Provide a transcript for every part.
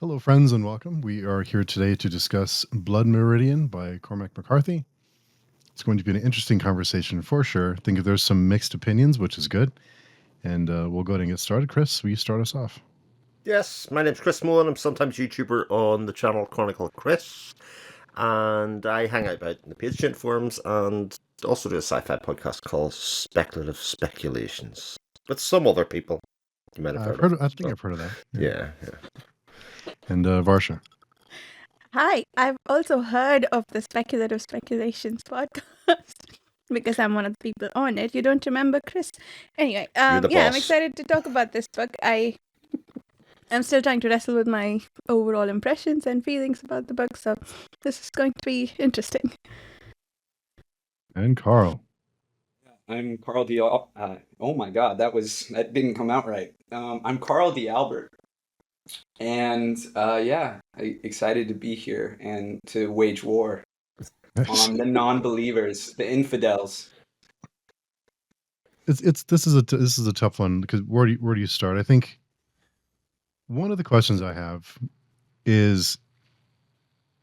Hello, friends, and welcome. We are here today to discuss Blood Meridian by Cormac McCarthy. It's going to be an interesting conversation for sure. I think there's some mixed opinions, which is good. And we'll go ahead and get started. Chris, will you start us off? Yes, my name's Chris Mullen. I'm sometimes YouTuber on the channel Chronicle Chris, and I hang out about in the Patreon forums and also do a sci-fi podcast called Speculative Speculations with some other people. You might have I've heard heard. of I as think well. I've heard of that. Yeah. Yeah. And Varsha. Hi, I've also heard of the Speculative Speculations podcast because I'm one of the people on it. You don't remember, Chris? Anyway, You're the I'm boss. excited to talk about this book. I'm still trying to wrestle with my overall impressions and feelings about the book, so this is going to be interesting. And Carl. I'm Carl D. Oh my God, that didn't come out right. I'm Carl D. Albert, and excited to be here and to wage war on the non-believers, the infidels. This is a tough one because where do you start? I think one of the questions I have is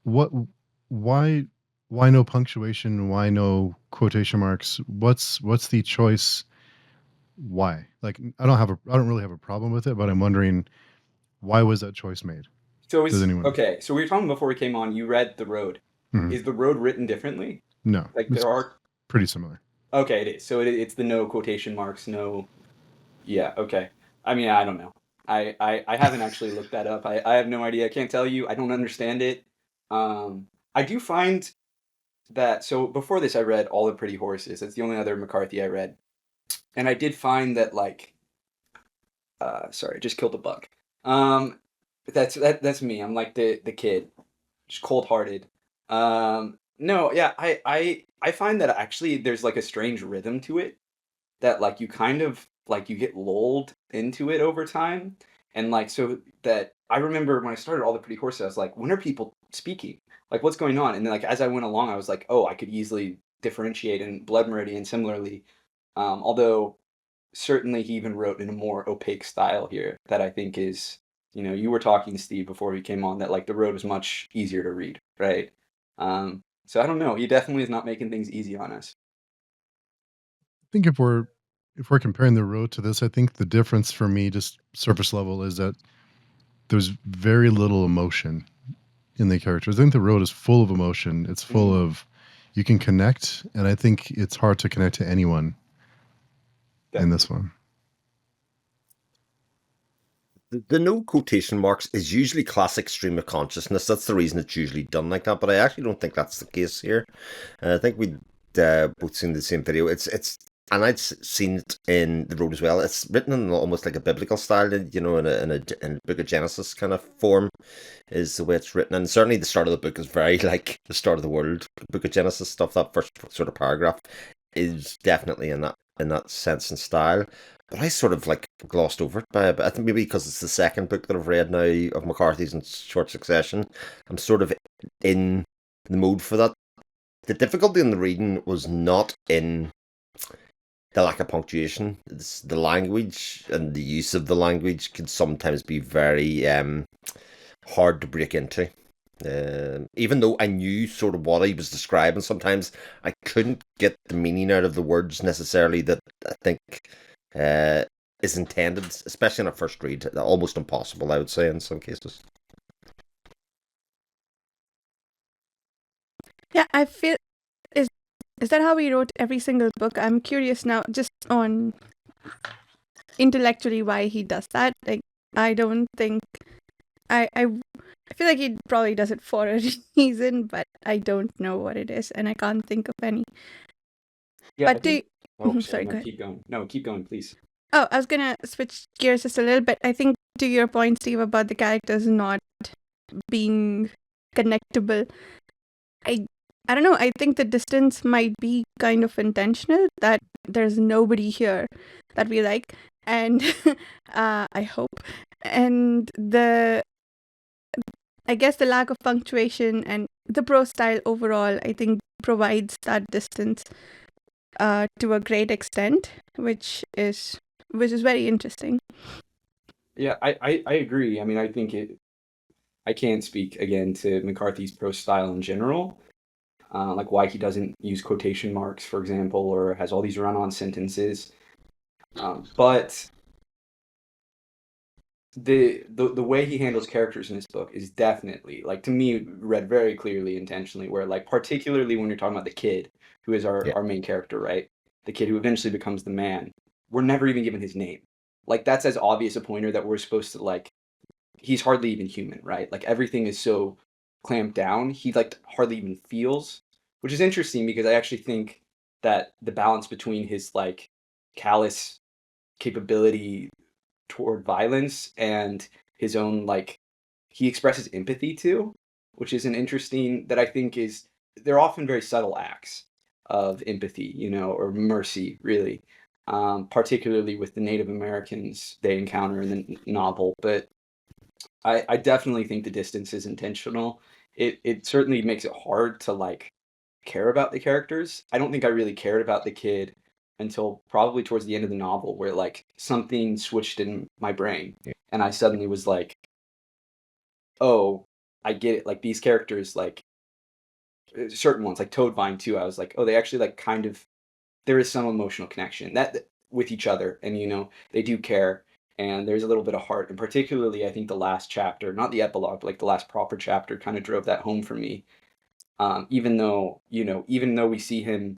what why no punctuation, why no quotation marks, what's the choice? Why? Like, I don't really have a problem with it, but I'm wondering, why was that choice made? So Does anyone? okay, so we were talking before we came on, you read The Road. Mhm. Is The Road written differently? No, Like it's there are pretty similar. Okay, it is. So it's the no quotation marks, no. Yeah, okay. I mean, I don't know. I haven't actually looked that up. I have no idea. I can't tell you. I don't understand it. I do find that, so before this I read All the Pretty Horses. That's the only other McCarthy I read. And I did find that, like, sorry, I just killed a bug. That's me. I'm like the kid, just cold-hearted. No, yeah, I find that actually there's like a strange rhythm to it that, like, you kind of like you get lulled into it over time. And like, so that I remember when I started All the Pretty Horses, I was like, when are people speaking? Like, what's going on? And then, like, as I went along, I was like, oh, I could easily differentiate. And Blood Meridian similarly, although certainly he even wrote in a more opaque style here that I think is, you were talking, Steve, before we came on, that like The Road was much easier to read, right? So I don't know. He definitely is not making things easy on us. I think if we're comparing The Road to this, I think the difference for me, just surface level, is that there's very little emotion in the characters. I think The Road is full of emotion. It's full of, you can connect, and I think it's hard to connect to anyone in this one. The no quotation marks is usually classic stream of consciousness. That's the reason it's usually done like that. But I actually don't think that's the case here. I think we both seen the same video. And I'd seen it in The Road as well. It's written in almost like a biblical style, in a Book of Genesis kind of form, is the way it's written. And certainly the start of the book is very like the start of the world, Book of Genesis stuff. That first sort of paragraph is definitely in that sense and style. But I sort of like glossed over it by a bit. I think maybe because it's the second book that I've read now of McCarthy's in short succession. I'm sort of in the mood for that. The difficulty in the reading was not in the lack of punctuation. It's the language and the use of the language can sometimes be very hard to break into. Even though I knew sort of what he was describing, sometimes I couldn't get the meaning out of the words necessarily that I think is intended, especially in a first read. Almost impossible, I would say, in some cases. Yeah, I feel is that how he wrote every single book? I'm curious now, just on intellectually why he does that. Like, I don't think I feel like he probably does it for a reason, but I don't know what it is, and I can't think of any. Yeah, But sorry, go ahead. keep going. No, keep going, please. Oh, I was gonna switch gears just a little bit. I think to your point, Steve, about the characters not being connectable. I don't know. I think the distance might be kind of intentional, that there's nobody here that we like, and I hope. And I guess the lack of punctuation and the prose style overall, I think, provides that distance to a great extent, which is very interesting. Yeah, I agree. I mean, I think I can't speak again to McCarthy's prose style in general, like why he doesn't use quotation marks, for example, or has all these run-on sentences. But the way he handles characters in this book is definitely, like, to me, read very clearly intentionally, where, like, particularly when you're talking about the kid who is Yeah. our main character, right? The kid who eventually becomes the man. We're never even given his name. Like, that's as obvious a pointer that we're supposed to, like, he's hardly even human, right? Like, everything is so clamped down. He, like, hardly even feels, which is interesting because I actually think that the balance between his, like, callous capability toward violence and his own, like, he expresses empathy too, which is an interesting, that I think is, they're often very subtle acts of empathy, you know, or mercy, really, particularly with the Native Americans they encounter in the novel. But I definitely think the distance is intentional. It certainly makes it hard to, like, care about the characters. I don't think I really cared about the kid until probably towards the end of the novel, where, like, something switched in my brain Yeah. and I suddenly was like, oh, I get it. Like, these characters, like, certain ones, like Toadvine too, I was like, oh, they actually, like, kind of, there is some emotional connection that with each other, and, you know, they do care, and there's a little bit of heart. And particularly, I think the last chapter, not the epilogue, but, like, the last proper chapter, kind of drove that home for me. Even though, you know, even though we see him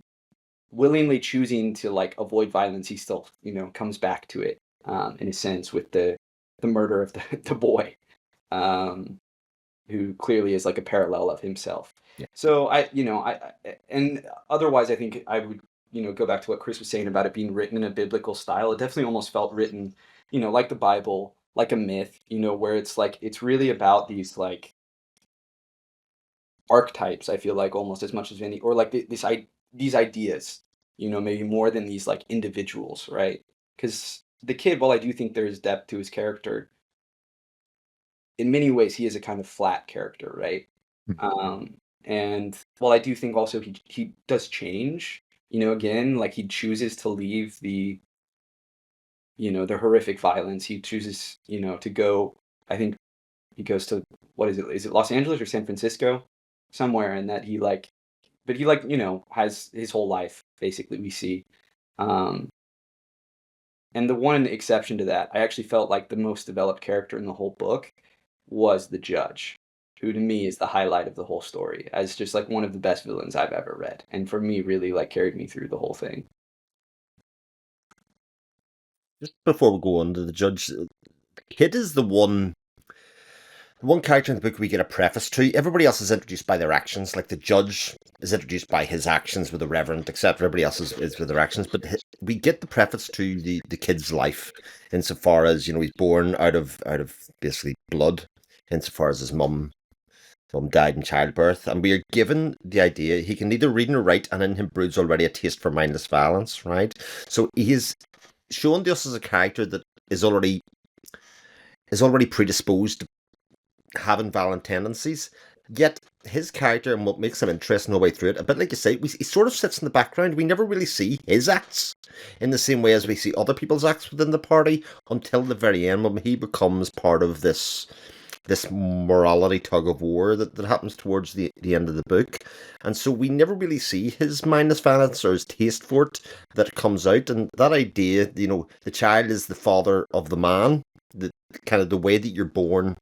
willingly choosing to, like, avoid violence, he still, you know, comes back to it, in a sense, with the murder of the the boy, um, who clearly is, like, a parallel of himself. Yeah. So and otherwise, I think I would, you know, go back to what Chris was saying about it being written in a biblical style. It definitely almost felt written, you know, like the Bible, like a myth, you know, where it's like, it's really about these, like, archetypes, I feel like, almost as much as any, or like these ideas, you know, maybe more than these, like, individuals, right? Because the kid, while I do think there is depth to his character, in many ways he is a kind of flat character, right? And while I do think also he does change, you know, again, like, he chooses to leave the, you know, the horrific violence. He chooses, you know, to go. I think he goes to, what is it? Is it Los Angeles or San Francisco? Somewhere, and that he, like, but he, like, you know, has his whole life basically, we see. Um, and the one exception to that, I actually felt like the most developed character in the whole book was the judge, who to me is the highlight of the whole story, as just, like, one of the best villains I've ever read, and for me really, like, carried me through the whole thing. Just before we go on to the judge, the kid is the one character in the book we get a preface to. Everybody else is introduced by their actions. Like, the judge is introduced by his actions with the reverend, except everybody else is with their actions. But we get the preface to the kid's life, insofar as, you know, he's born out of basically blood, insofar as his mum died in childbirth, and we are given the idea he can neither read nor write, and in him broods already a taste for mindless violence. Right, so he is shown to us as a character that is already predisposed to having violent tendencies. Yet his character, and what makes him interesting all the way through it, a bit like you say, he sort of sits in the background. We never really see his acts in the same way as we see other people's acts within the party, until the very end, when he becomes part of this morality tug of war that happens towards the end of the book. And so we never really see his mindless violence or his taste for it that comes out. And that idea, you know, the child is the father of the man, the kind of the way that you're born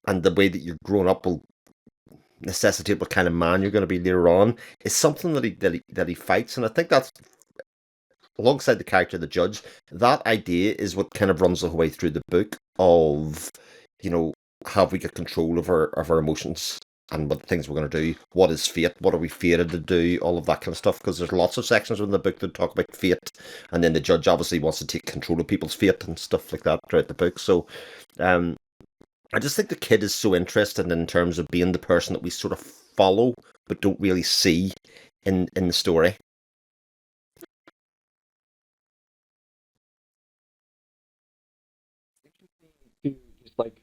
and the way that you're grown up will necessitate what kind of man you're going to be later on, is something that he fights. And I think that's, alongside the character of the judge, that idea is what kind of runs the whole way through the book of, you know, have we got control of our emotions and what things we're going to do? What is fate? What are we fated to do? All of that kind of stuff. Because there's lots of sections within the book that talk about fate, and then the judge obviously wants to take control of people's fate and stuff like that throughout the book. So, I just think the kid is so interesting in terms of being the person that we sort of follow but don't really see in the story. Just, like,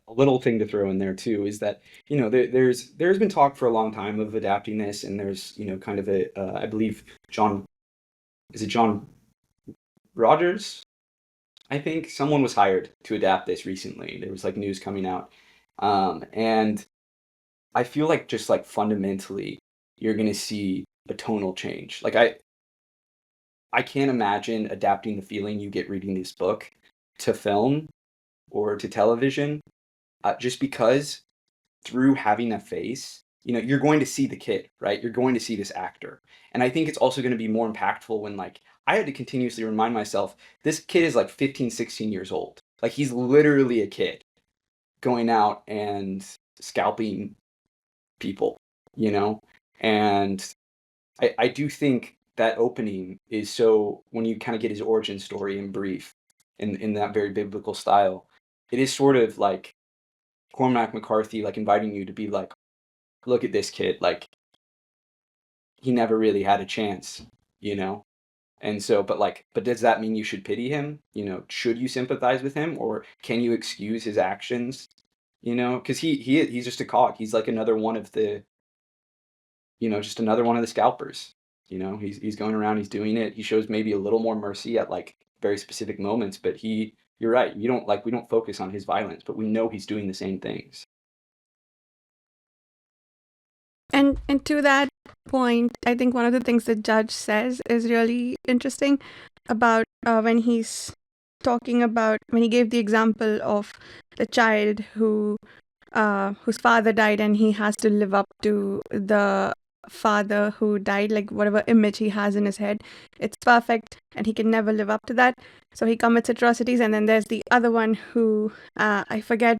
a little thing to throw in there too is that, you know, there's been talk for a long time of adapting this, and there's, you know, kind of a I believe John Rogers I think someone was hired to adapt this recently. There was like news coming out. And I feel like just like fundamentally, you're gonna see a tonal change. Like I can't imagine adapting the feeling you get reading this book to film or to television, just because through having a face, you're going to see the kid, right? You're going to see this actor. And I think it's also going to be more impactful when like I had to continuously remind myself this kid is like 15, 16 years old. Like he's literally a kid going out and scalping people, you know? And I do think that opening is so when you kind of get his origin story in brief in that very biblical style, it is sort of like Cormac McCarthy like inviting you to be like, look at this kid, like he never really had a chance, you know? And so, but does that mean you should pity him? Should you sympathize with him, or can you excuse his actions? Because he's just a cog. He's like another one of the, just another one of the scalpers. He's going around, he's doing it. He shows maybe a little more mercy at like very specific moments, but you're right. We don't focus on his violence, but we know he's doing the same things. And to that point, I think one of the things the judge says is really interesting about when he's talking about when he gave the example of the child whose father died and he has to live up to the father who died, like whatever image he has in his head, it's perfect and he can never live up to that, so he commits atrocities. And then there's the other one who I forget,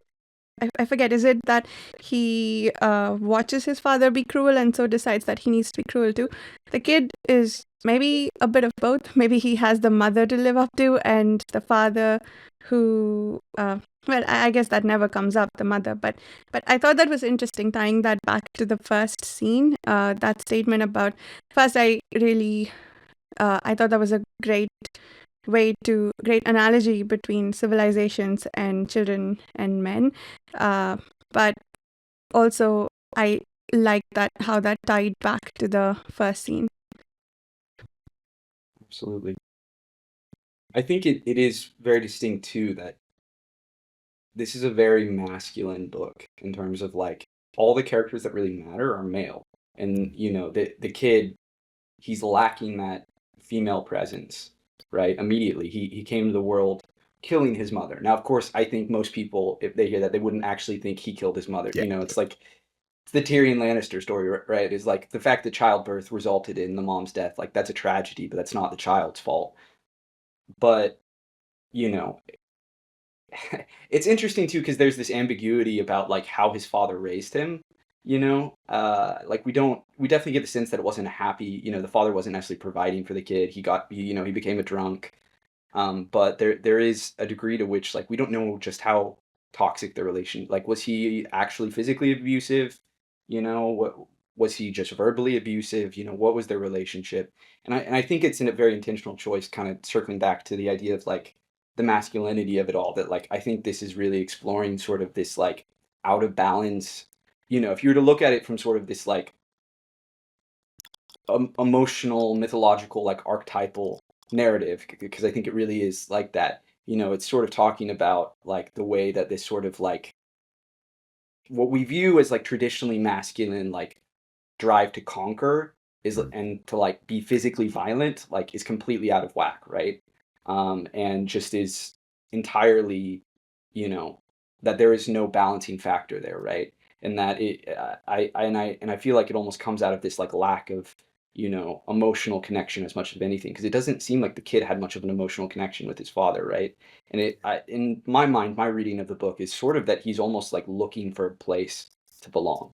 is it that he watches his father be cruel and so decides that he needs to be cruel too? The kid is maybe a bit of both. Maybe he has the mother to live up to and the father who, well, I guess that never comes up, the mother. But I thought that was interesting, tying that back to the first scene, that statement about, first I really, I thought that was a great great analogy between civilizations and children and men. But also I like that how that tied back to the first scene. Absolutely. I think it is very distinct too that this is a very masculine book in terms of like all the characters that really matter are male. And the kid, he's lacking that female presence, right? Immediately. He came to the world killing his mother. Now, of course, I think most people, if they hear that, they wouldn't actually think he killed his mother. Yeah. It's like it's the Tyrion Lannister story, right? Is like the fact that childbirth resulted in the mom's death, like that's a tragedy, but that's not the child's fault. But, you know, it's interesting too because there's this ambiguity about like how his father raised him. Like we definitely get the sense that it wasn't a happy. The father wasn't necessarily providing for the kid. He became a drunk. But there is a degree to which like we don't know just how toxic the relation. Like was he actually physically abusive? What was he just verbally abusive? What was their relationship? And I think it's a very intentional choice, kind of circling back to the idea of like the masculinity of it all. That like I think this is really exploring sort of this like out of balance. If you were to look at it from sort of this like emotional, mythological, like archetypal narrative, because I think it really is like that. It's sort of talking about like the way that this sort of like what we view as like traditionally masculine, like drive to conquer is and to like be physically violent, like is completely out of whack, right? And just is entirely, that there is no balancing factor there, right? And that I feel like it almost comes out of this like lack of emotional connection as much as anything, because it doesn't seem like the kid had much of an emotional connection with his father, right? And in my mind, my reading of the book is sort of that he's almost like looking for a place to belong,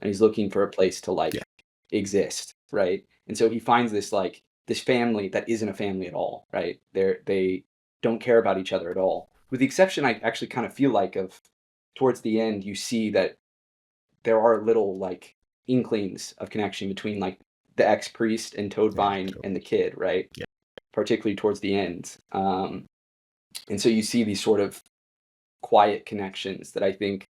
and he's looking for a place to like exist, right? And so he finds this family that isn't a family at all, right? They don't care about each other at all, with the exception I actually kind of feel like of towards the end you see that there are little like inklings of connection between like the ex-priest and Toadvine and the kid, right? Yeah. Particularly towards the end. And so you see these sort of quiet connections that I think,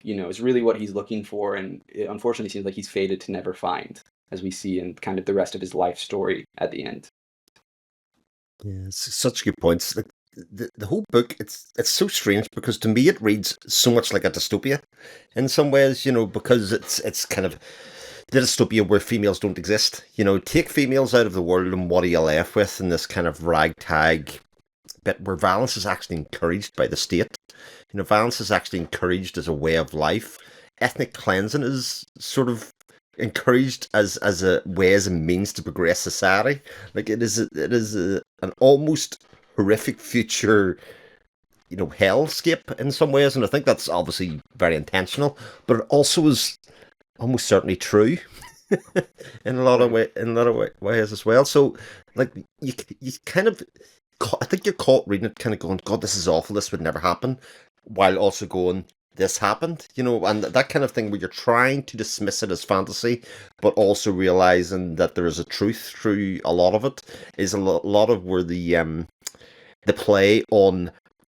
is really what he's looking for. And it unfortunately seems like he's fated to never find, as we see in kind of the rest of his life story at the end. Yeah, it's such good points. Like, the whole book, it's so strange because to me it reads so much like a dystopia in some ways, because it's kind of the dystopia where females don't exist. Take females out of the world and what are you left with in this kind of ragtag bit where violence is actually encouraged by the state. Violence is actually encouraged as a way of life. Ethnic cleansing is sort of encouraged as a way, as a means to progress society. Like an almost horrific future, hellscape in some ways, and I think that's obviously very intentional, but it also is almost certainly true in a lot of ways as well. So, like you kind of, I think you're caught reading it, kind of going, "God, this is awful. This would never happen," while also going, "This happened," and that kind of thing where you're trying to dismiss it as fantasy, but also realizing that there is a truth through a lot of it. Is a lot of where the play on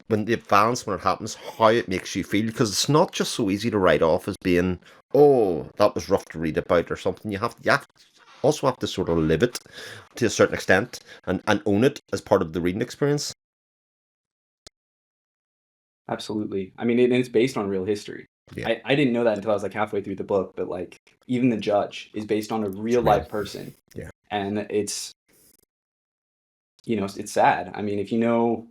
when the violence, when it happens, how it makes you feel, because it's not just so easy to write off as being, oh, that was rough to read about or something. You also have to sort of live it to a certain extent and own it as part of the reading experience. Absolutely. I mean, it's based on real history. Yeah. I didn't know that until I was like halfway through the book, but like even the judge is based on a real life person. Yeah. And it's it's sad. I mean, if you know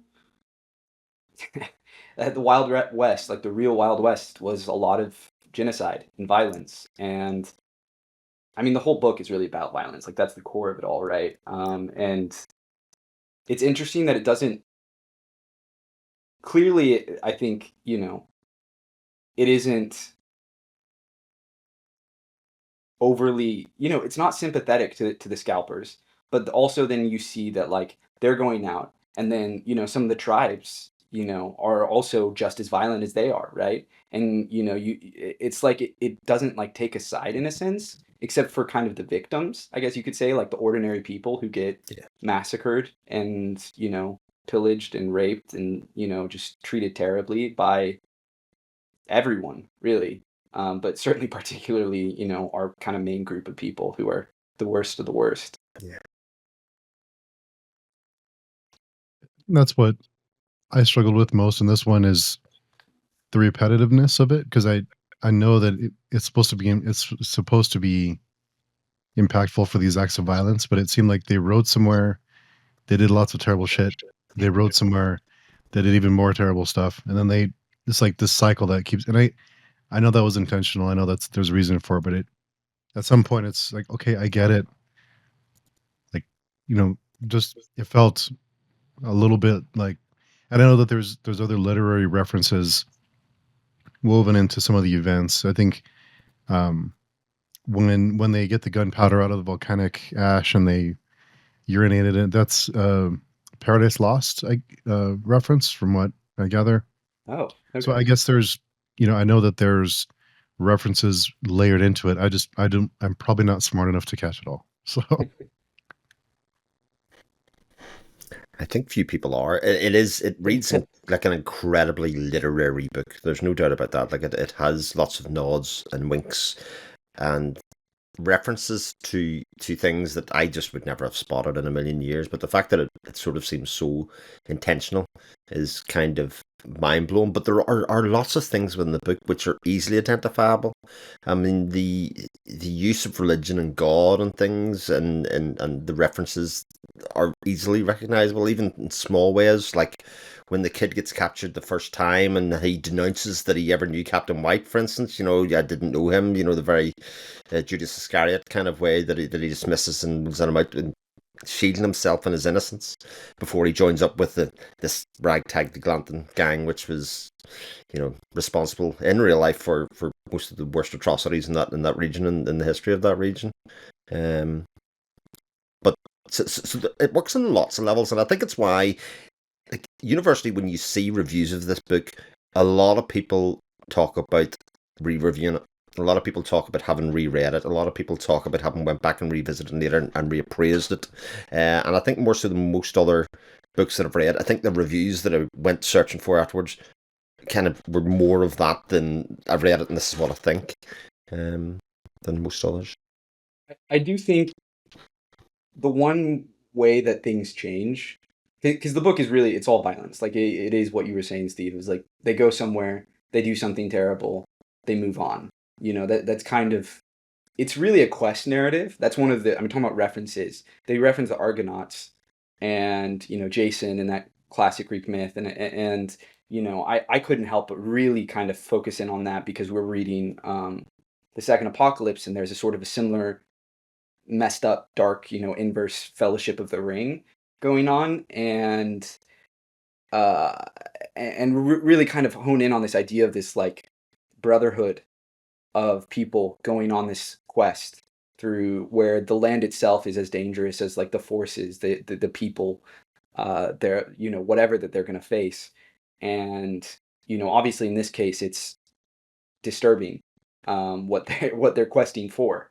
the Wild West, like the real Wild West, was a lot of genocide and violence. And I mean, the whole book is really about violence. Like that's the core of it all, right? And it's interesting that it doesn't clearly, I think, it isn't overly, it's not sympathetic to the scalpers, but also then you see that like they're going out and then, some of the tribes, are also just as violent as they are, right? And, it's like it doesn't like take a side in a sense, except for kind of the victims, I guess you could say, like the ordinary people who get massacred and, pillaged and raped and, just treated terribly by everyone, really. But certainly particularly, our kind of main group of people who are the worst of the worst. Yeah. That's what I struggled with most in this one, is the repetitiveness of it, because I know that it's supposed to be impactful for these acts of violence, but it seemed like they wrote somewhere, they did lots of terrible shit. They wrote somewhere, they did even more terrible stuff, and then it's like this cycle that keeps. And I know that was intentional. I know there's a reason for it, but at some point it's like, okay, I get it. Like, just it felt a little bit like, and I know that there's other literary references woven into some of the events. I think when they get the gunpowder out of the volcanic ash and they urinated it, that's Paradise Lost reference from what I gather. Oh, okay. So I guess there's, I know that there's references layered into it. I'm probably not smart enough to catch it all. So I think few people are. It reads like an incredibly literary book. There's no doubt about that. Like it has lots of nods and winks and references to things that I just would never have spotted in a million years. But the fact that it sort of seems so intentional is kind of mind blowing. But there are lots of things within the book which are easily identifiable. I mean, the use of religion and God and things and the references are easily recognizable, even in small ways, like when the kid gets captured the first time and he denounces that he ever knew Captain White, for instance. I didn't know him. The very Judas Iscariot kind of way that he dismisses and sends him out and shielding himself and his innocence before he joins up with this ragtag the Glanton gang, which was responsible in real life for most of the worst atrocities in that region and in the history of that region. But so it works on lots of levels, and I think it's why, like, universally, when you see reviews of this book, a lot of people talk about re-reviewing it. A lot of people talk about having reread it. A lot of people talk about having went back and revisited it later and reappraised it. And I think more so than most other books that I've read, I think the reviews that I went searching for afterwards kind of were more of that than I've read it and this is what I think, than most others. I do think the one way that things change because the book is really, it's all violence. Like it is what you were saying, Steve. It was like they go somewhere, they do something terrible, they move on. That's kind of, it's really a quest narrative. That's one of the, I'm talking about references. They reference the Argonauts and, Jason and that classic Greek myth. And I couldn't help but really kind of focus in on that because we're reading the Second Apocalypse, and there's a sort of a similar messed up, dark, inverse Fellowship of the Ring going on. Uh, really kind of hone in on this idea of this like brotherhood of people going on this quest through where the land itself is as dangerous as like the forces, the people, they're whatever that they're going to face. And obviously in this case it's disturbing, what they're questing for.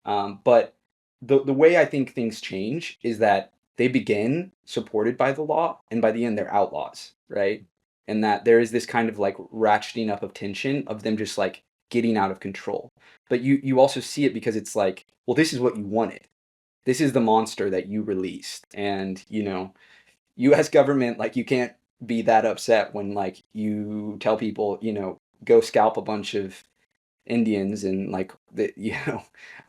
But the way I think things change is that they begin supported by the law, and by the end they're outlaws, right? And that there is this kind of like ratcheting up of tension of them just like getting out of control. But you also see it because it's like, well, this is what you wanted. This is the monster that you released. And US government, like, you can't be that upset when like you tell people, go scalp a bunch of Indians, and like who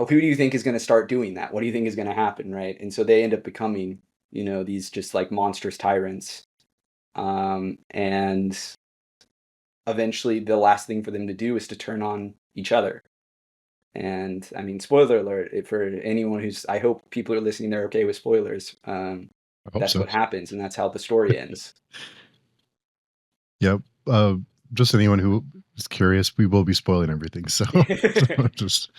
do you think is going to start doing that? What do you think is going to happen, right? And so they end up becoming these just like monstrous tyrants, and eventually the last thing for them to do is to turn on each other. And I mean, spoiler alert for anyone who's, I hope people are listening, they're okay with spoilers. I hope That's so. what happens, and that's how the story ends. Yep. Just anyone who is curious, we will be spoiling everything. So, just,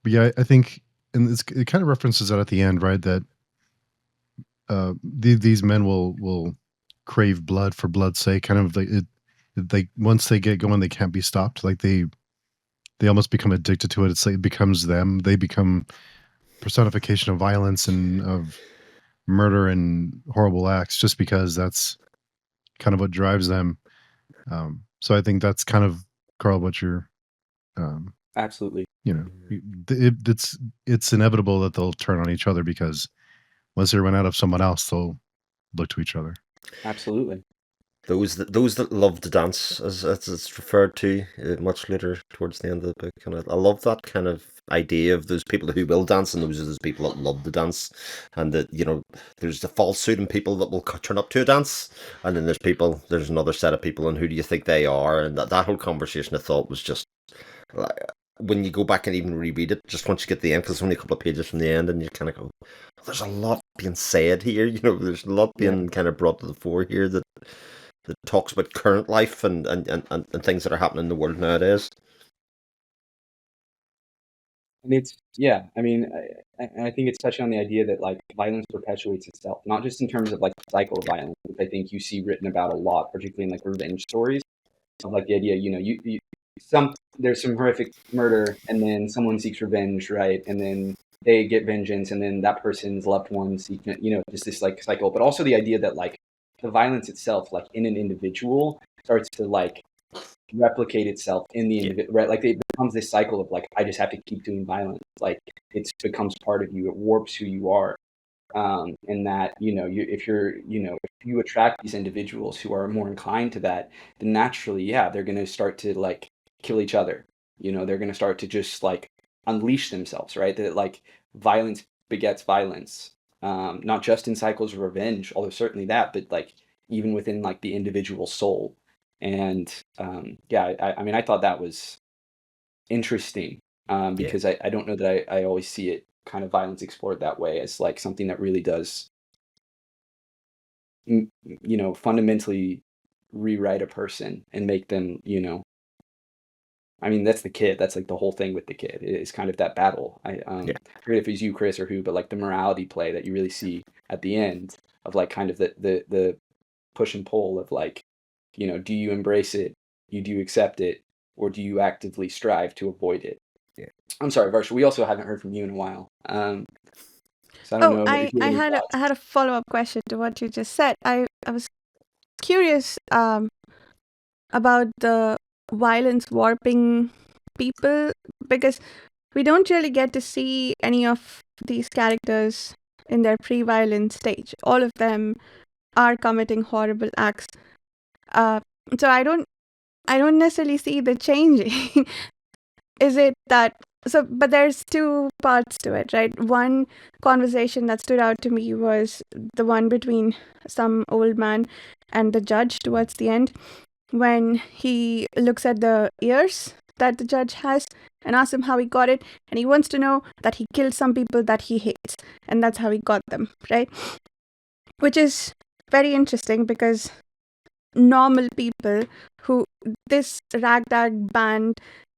but yeah, I think, and it kind of references that at the end, right? That these men will crave blood for blood's sake. Kind of like like once they get going, they can't be stopped. Like they almost become addicted to it. It's like it becomes them. They become personification of violence and of murder and horrible acts, just because that's kind of what drives them. So I think that's kind of, Carl, what you're, Absolutely. it's inevitable that they'll turn on each other, because once they run out of someone else, they'll look to each other. Absolutely. Those that love to dance, as it's referred to much later towards the end of the book, and I love that kind of idea of those people who will dance, and those are those people that love to dance, and that there's the falsehood in people that will turn up to a dance, and then there's another set of people, and who do you think they are? And that whole conversation, I thought, was just like, when you go back and even reread it, just once you get to the end, because it's only a couple of pages from the end, and you kind of go, there's a lot being said here, there's a lot being kind of brought to the fore here that talks about current life and things that are happening in the world nowadays. And it's, yeah, I mean, I think it's touching on the idea that like violence perpetuates itself, not just in terms of like the cycle of violence, which I think you see written about a lot, particularly in like revenge stories, of like the idea, there's some horrific murder, and then someone seeks revenge, right? And then they get vengeance, and then that person's loved ones seek, just this like cycle. But also the idea that like the violence itself, like in an individual, starts to like replicate itself in the individual, right? Like it becomes this cycle of like, I just have to keep doing violence. Like it becomes part of you. It warps who you are. And that, if you attract these individuals who are more inclined to that, then naturally, yeah, they're going to start to like kill each other. They're going to start to just like unleash themselves, right? That like violence begets violence. Not just in cycles of revenge, although certainly that, but like even within like the individual soul. And I mean, I thought that was interesting, because I don't know that I always see it kind of violence explored that way, as like something that really does, fundamentally rewrite a person and make them, I mean, that's the kid. That's like the whole thing with the kid. It's kind of that battle. I forget if it was you, Chris, or who, but like the morality play that you really see at the end of like kind of the push and pull of like, do you embrace it? Do you accept it? Or do you actively strive to avoid it? Yeah. I'm sorry, Varsha, we also haven't heard from you in a while. So I don't know. I had a follow-up question to what you just said. I was curious about the violence warping people, because we don't really get to see any of these characters in their pre-violent stage. All of them are committing horrible acts. So I don't necessarily see the changing. Is it that so? But there's two parts to it, right? One conversation that stood out to me was the one between some old man and the judge towards the end, when he looks at the ears that the judge has and asks him how he got it, and he wants to know that he killed some people that he hates, and that's how he got them, right? Which is very interesting because normal people who this ragtag band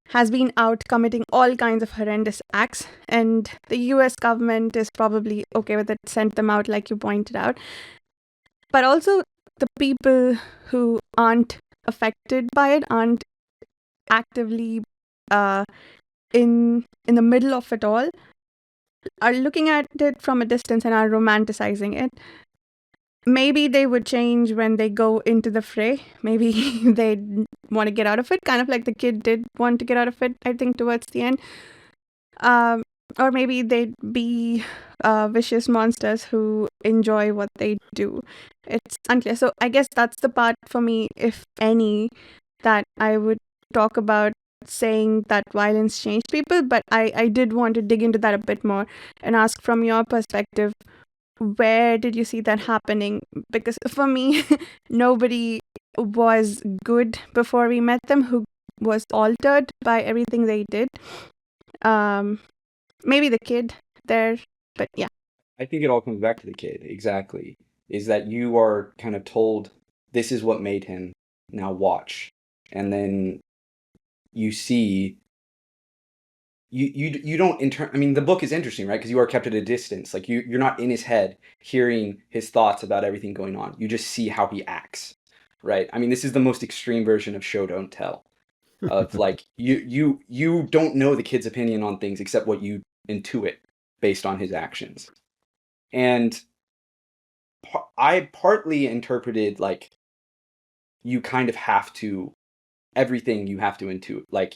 has been out committing all kinds of horrendous acts, and the US government is probably okay with it, sent them out like you pointed out. But also the people who aren't affected by it, aren't actively in the middle of it all, are looking at it from a distance and are romanticizing it. Maybe they would change when they go into the fray. Maybe they want to get out of it, kind of like the kid did want to get out of it, I think, towards the end. Or maybe they'd be vicious monsters who enjoy what they do. It's unclear. So I guess that's the part for me, if any, that I would talk about, saying that violence changed people. But I did want to dig into that a bit more and ask, from your perspective, where did you see that happening? Because for me, nobody was good before we met them who was altered by everything they did. Maybe the kid there, but yeah. I think it all comes back to the kid, exactly. Is that you are kind of told, this is what made him, now watch. And then you see, you don't, I mean, the book is interesting, right? Because you are kept at a distance. Like, you're not in his head hearing his thoughts about everything going on. You just see how he acts, right? I mean, this is the most extreme version of show, don't tell. Of like, you don't know the kid's opinion on things except what you intuit based on his actions. And I partly interpreted like, you kind of have to, everything you have to intuit. Like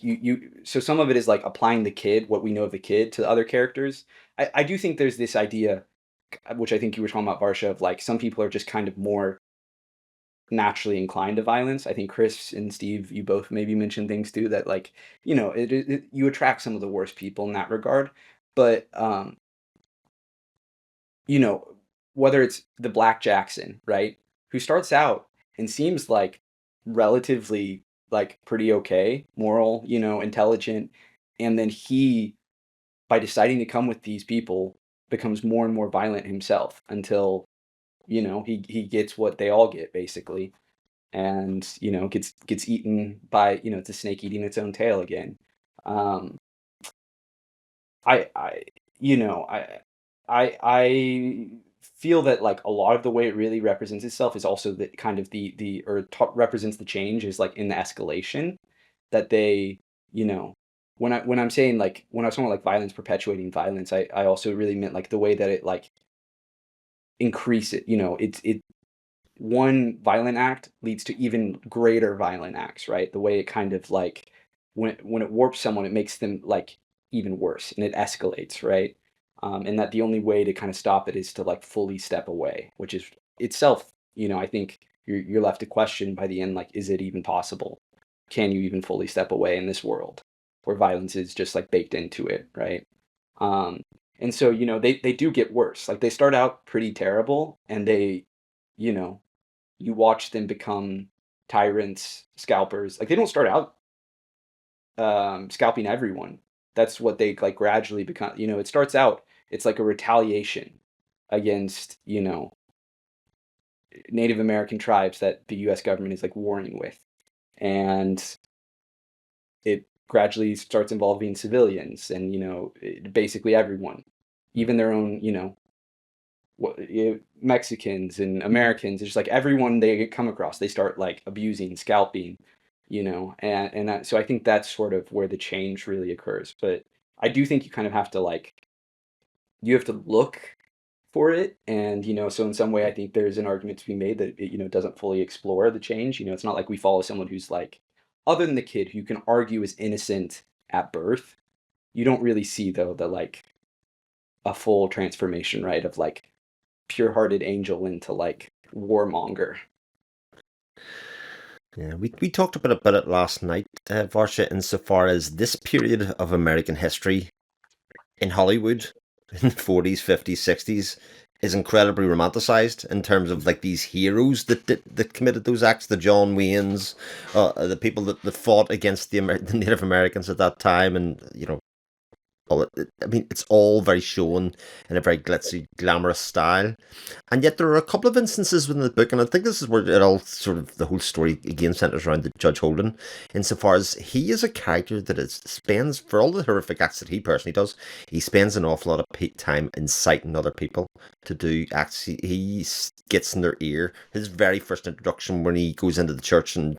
so some of it is like applying the kid, what we know of the kid, to the other characters. I do think there's this idea, which I think you were talking about, Varsha, of like, some people are just kind of more naturally inclined to violence. I think Chris and Steve, you both maybe mentioned things too, that like, you attract some of the worst people in that regard. But whether it's the Black Jackson, right, who starts out and seems like relatively like pretty okay, moral, intelligent, and then he, by deciding to come with these people, becomes more and more violent himself until he gets what they all get, basically, and gets eaten by, it's a snake eating its own tail again. I feel that like a lot of the way it really represents itself is also the kind of represents the change is like in the escalation that they, when I'm saying like, when I was talking about like violence perpetuating violence, I also really meant like the way that it like increase it, it one violent act leads to even greater violent acts, right? The way it kind of like, when it warps someone, it makes them like even worse, and it escalates, right? And that the only way to kind of stop it is to like fully step away, which is itself, I think you're left to question by the end, like, is it even possible? Can you even fully step away in this world where violence is just like baked into it, right? And so, they do get worse. Like, they start out pretty terrible, and they, you watch them become tyrants, scalpers. Like, they don't start out scalping everyone. That's what they like gradually become. It starts out, it's like a retaliation against, Native American tribes that the US government is like warring with. And it gradually starts involving civilians and, basically everyone, even their own, Mexicans and Americans. It's just like everyone they come across, they start like abusing, scalping, so I think that's sort of where the change really occurs. But I do think you kind of have to like, you have to look for it, and so in some way I think there's an argument to be made that it doesn't fully explore the change. It's not like we follow someone who's like, other than the kid who you can argue is innocent at birth. You don't really see though the like a full transformation, right, of like pure-hearted angel into like warmonger. Yeah, we talked a bit about it last night, Varsha, insofar as this period of American history in Hollywood in the 40s, 50s, 60s is incredibly romanticized in terms of like these heroes that committed those acts, the John Waynes, the people that fought against the Native Americans at that time, and I mean, it's all very shown in a very glitzy, glamorous style. And yet there are a couple of instances within the book, and I think this is where it all sort of, the whole story again centers around the Judge Holden, insofar as he is a character that spends, for all the horrific acts that he personally does, he spends an awful lot of time inciting other people to do acts. He gets in their ear. His very first introduction, when he goes into the church and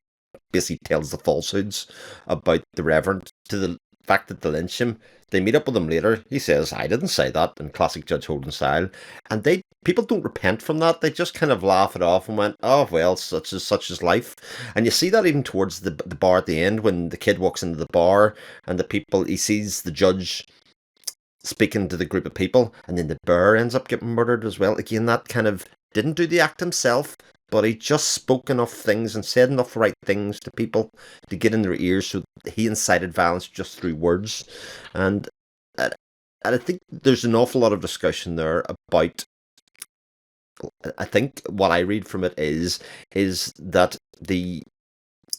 basically tells the falsehoods about the Reverend, to the fact that they lynch him. They meet up with him later. He says, "I didn't say that," in classic Judge Holden style. And people don't repent from that. They just kind of laugh it off and went, "Oh well, such is life." And you see that even towards the bar at the end, when the kid walks into the bar and he sees the judge speaking to the group of people, and then the bear ends up getting murdered as well. Again, that kind of didn't do the act himself, but he just spoke enough things and said enough right things to people to get in their ears, so he incited violence just through words. And I think there's an awful lot of discussion there about, I think what I read from it is that the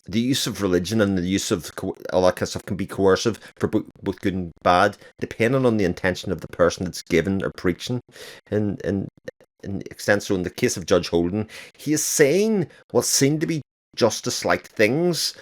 use of religion and the use of all that kind of stuff can be coercive for both good and bad, depending on the intention of the person that's given or preaching. And in extent, so in the case of Judge Holden, he is saying what seem to be justice-like things,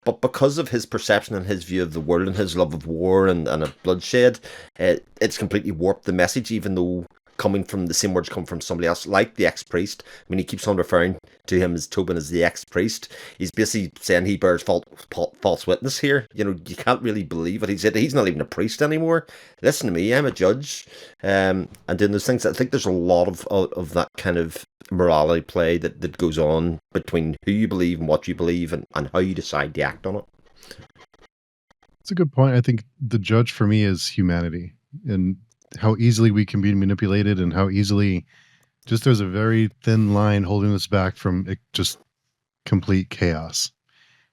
but because of his perception and his view of the world and his love of war and of bloodshed, it's completely warped the message, even though coming from the same words come from somebody else, like the ex-priest. I mean, he keeps on referring to him as Tobin as the ex-priest. He's basically saying he bears false witness here. You can't really believe it. He said he's not even a priest anymore. Listen to me, I'm a judge. And doing those things. I think there's a lot of that kind of morality play that goes on between who you believe and what you believe and how you decide to act on it. It's a good point. I think the judge for me is humanity, and how easily we can be manipulated, and how easily there's a very thin line holding us back from just complete chaos.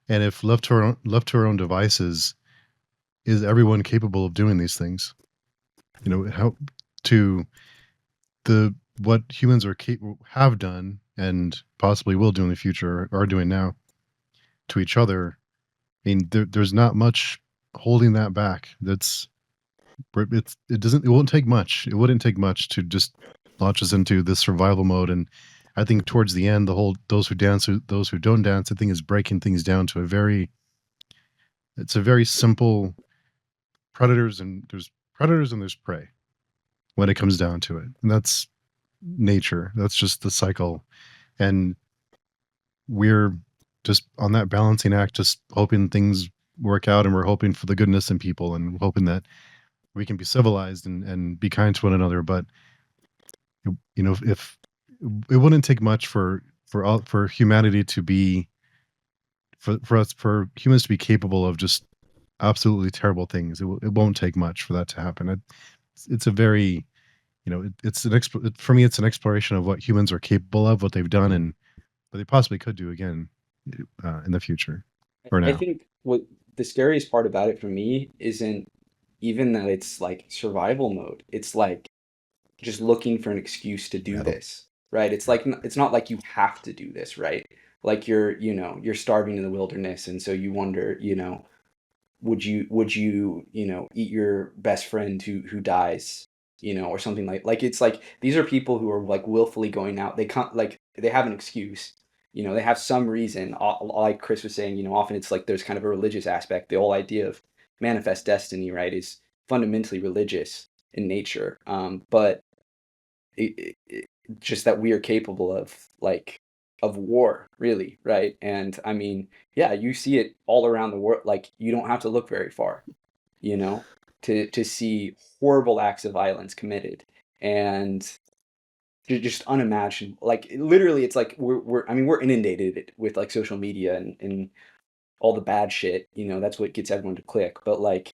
And if left to our own devices, is everyone capable of doing these things? How to what humans have done and possibly will do in the future, or are doing now, to each other. I mean, there's not much holding that back. It won't take much. It wouldn't take much to just launch us into this survival mode. And I think towards the end, the whole those who dance, those who don't dance, I think is breaking things down to it's a very simple there's predators and there's prey when it comes down to it. And that's nature. That's just the cycle. And we're just on that balancing act, just hoping things work out, and we're hoping for the goodness in people, and hoping that we can be civilized and be kind to one another. But if it wouldn't take much for humanity to be for humans to be capable of just absolutely terrible things. It won't take much for that to happen. It's a very for me, it's an exploration of what humans are capable of, what they've done, and what they possibly could do again in the future or now. I think what the scariest part about it for me isn't even that it's like survival mode. It's like just looking for an excuse to do this, right? It's like it's not like you have to do this, right? Like you're starving in the wilderness, and so you wonder, would you eat your best friend who dies, or something like it's like these are people who are like willfully going out. They can't, like, they have an excuse. They have some reason. Like Chris was saying, often it's like there's kind of a religious aspect. The whole idea of manifest destiny, right, is fundamentally religious in nature. But just that we are capable of war, really, right? And I mean, yeah, you see it all around the world. Like, you don't have to look very far, to see horrible acts of violence committed, and just unimaginable. Like, literally, it's like we're inundated with like social media and all the bad shit. That's what gets everyone to click. But like,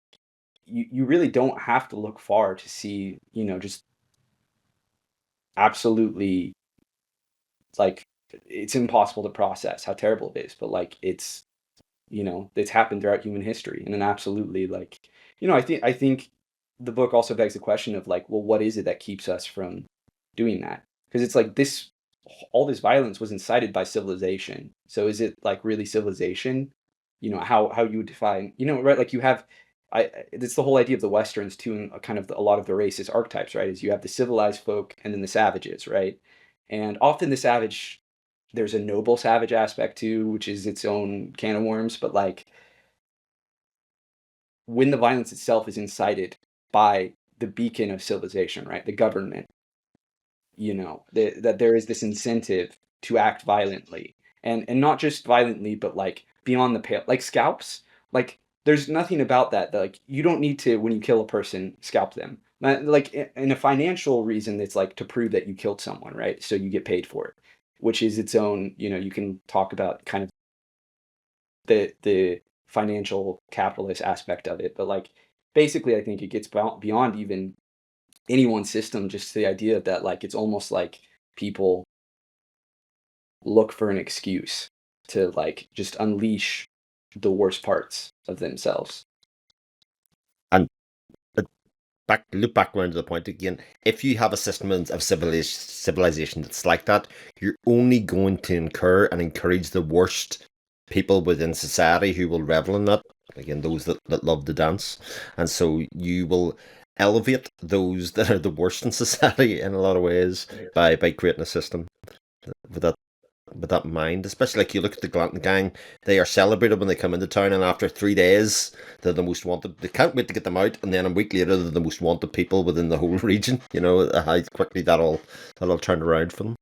you really don't have to look far to see, just absolutely, like, it's impossible to process how terrible it is, but like it's happened throughout human history, and then absolutely, like, I think the book also begs the question of, like, well, what is it that keeps us from doing that? Because it's like all this violence was incited by civilization. So is it like really civilization? How you would define, right? Like, you have, it's the whole idea of the Westerns too, and kind of a lot of the racist archetypes, right? Is you have the civilized folk and then the savages, right? And often the savage, there's a noble savage aspect too, which is its own can of worms. But like, when the violence itself is incited by the beacon of civilization, right? The government, that there is this incentive to act violently, and not just violently, but like beyond the pale, like scalps. Like, there's nothing about that, like, you don't need to, when you kill a person, scalp them. Like, in a financial reason, it's like to prove that you killed someone, right? So you get paid for it, which is its own, you can talk about kind of the financial capitalist aspect of it. But like, basically, I think it gets beyond even any one system, just the idea that, like, it's almost like people look for an excuse to, like, just unleash the worst parts of themselves. And loop back around to the point again. If you have a system of civilization that's like that, you're only going to incur and encourage the worst people within society who will revel in that. Again, those that love to dance. And so you will elevate those that are the worst in society in a lot of ways by creating a system with that in mind. Especially, like, you look at the Glanton Gang, they are celebrated when they come into town, and after 3 days they're the most wanted. They can't wait to get them out, and then a week later they're the most wanted people within the whole region. How quickly that all turned around for them.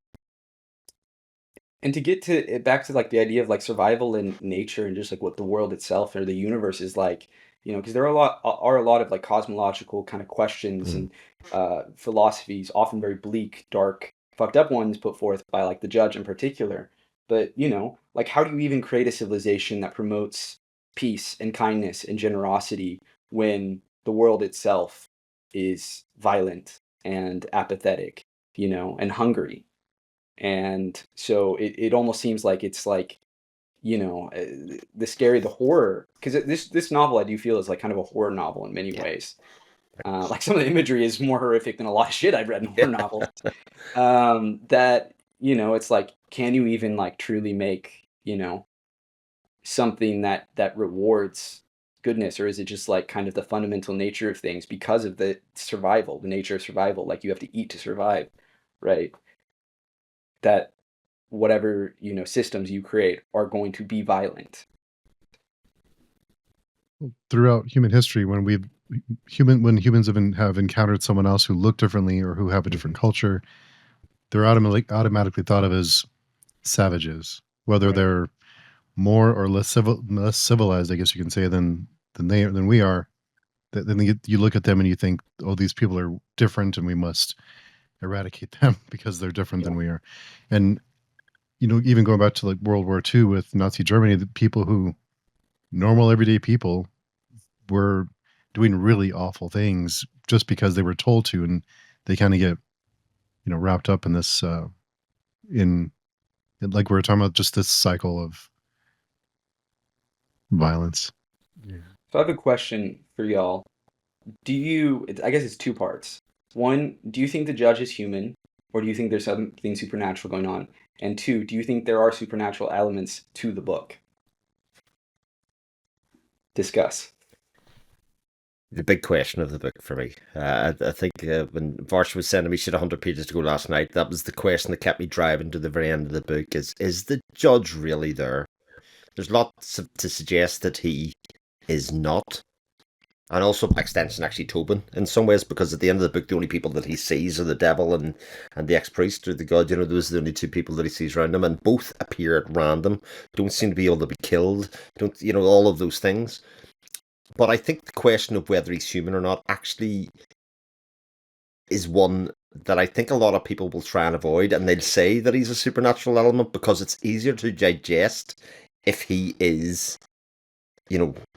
And to get to back to, like, the idea of, like, survival in nature and just like what the world itself or the universe is like, because there are a lot of, like, cosmological kind of questions and philosophies, often very bleak, dark, fucked up ones put forth by, like, the judge in particular. But like, how do you even create a civilization that promotes peace and kindness and generosity when the world itself is violent and apathetic, and hungry? And so it almost seems like it's like, the horror, because this novel, I do feel, is like kind of a horror novel in many ways. Like, some of the imagery is more horrific than a lot of shit I've read in horror novels. That it's like, can you even, like, truly make something that rewards goodness, or is it just like kind of the fundamental nature of things because of the nature of survival, like you have to eat to survive, right? That whatever systems you create are going to be violent. Throughout human history, when humans have encountered someone else who look differently or who have a different culture, they're automatically thought of as savages, whether Right. they're more or less civilized, I guess you can say, than we are. Then you look at them and you think, oh, these people are different, and we must eradicate them because they're different than we are. And even going back to, like, World War II with Nazi Germany, the people who normal everyday people were doing really awful things just because they were told to, and they kind of get wrapped up in this like we were talking about, just this cycle of violence. So I have a question for y'all. I guess it's two parts. One, do you think the judge is human, or do you think there's something supernatural going on? And two, do you think there are supernatural elements to the book? Discuss. The big question of the book for me. I think when Varsha was sending me, she had 100 pages to go last night. That was the question that kept me driving to the very end of the book: is the judge really there? There's lots to suggest that he is not. And also, by extension, actually Tobin, in some ways, because at the end of the book, the only people that he sees are the devil and the ex-priest, or the god. Those are the only two people that he sees around him, and both appear at random, don't seem to be able to be killed, don't, all of those things. But I think the question of whether he's human or not actually is one that I think a lot of people will try and avoid, and they'll say that he's a supernatural element because it's easier to digest if he is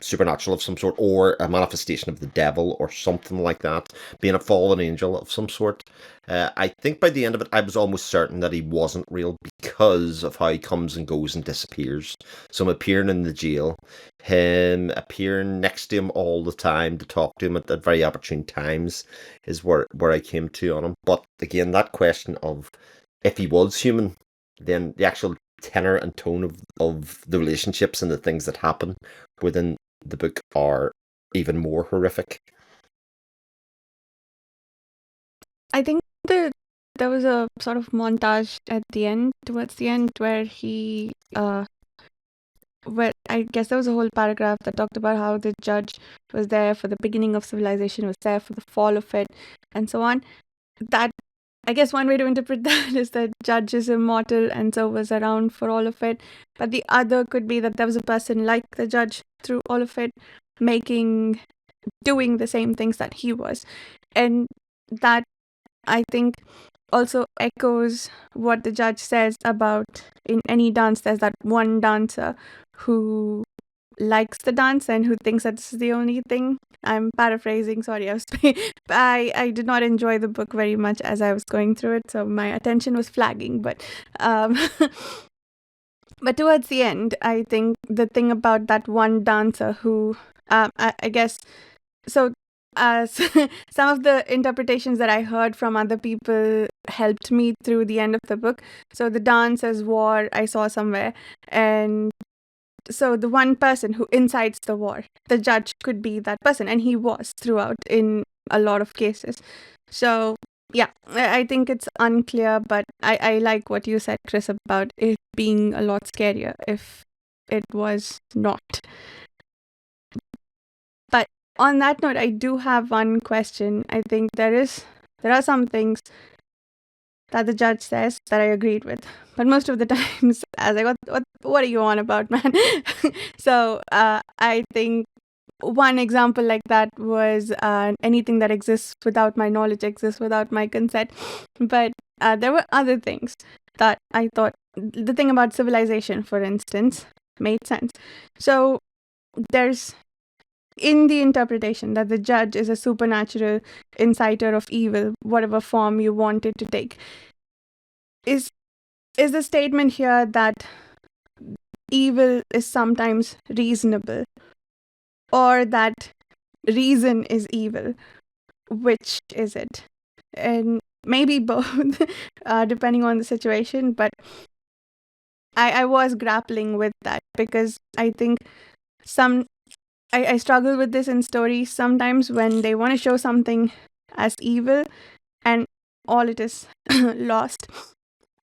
supernatural of some sort, or a manifestation of the devil or something like that, being a fallen angel of some sort. I think by the end of it, I was almost certain that he wasn't real because of how he comes and goes and disappears. So him appearing in the jail, him appearing next to him all the time to talk to him at very opportune times is where I came to on him. But again, that question of if he was human, then the actual tenor and tone of the relationships and the things that happen within the book are even more horrific. I think there was a sort of montage towards the end, where where I guess there was a whole paragraph that talked about how the judge was there for the beginning of civilization, was there for the fall of it, and so on. That, I guess one way to interpret that is that judge is immortal and so was around for all of it. But the other could be that there was a person like the judge through all of it, doing the same things that he was. And that, I think, also echoes what the judge says about, in any dance, there's that one dancer who likes the dance and who thinks that this is the only thing. I'm paraphrasing, sorry. I did not enjoy the book very much as I was going through it, so my attention was flagging. But but towards the end, I think the thing about that one dancer who, I guess, so some of the interpretations that I heard from other people helped me through the end of the book. So the dance as war I saw somewhere, and so the one person who incites the war, the judge could be that person, and he was throughout in a lot of cases. So yeah, I think it's unclear, but I like what you said, Chris, about it being a lot scarier if it was not. But on that note, I do have one question. I think there are some things that the judge says that I agreed with, but most of the times I was like, what are you on about, man? So I think one example like that was anything that exists without my knowledge exists without my consent. But there were other things that I thought, the thing about civilization, for instance, made sense. So there's, in the interpretation that the judge is a supernatural inciter of evil, whatever form you want it to take, is the statement here that evil is sometimes reasonable, or that reason is evil? Which is it? And maybe both, depending on the situation. But I was grappling with that because I think I struggle with this in stories sometimes when they want to show something as evil and all it is lost.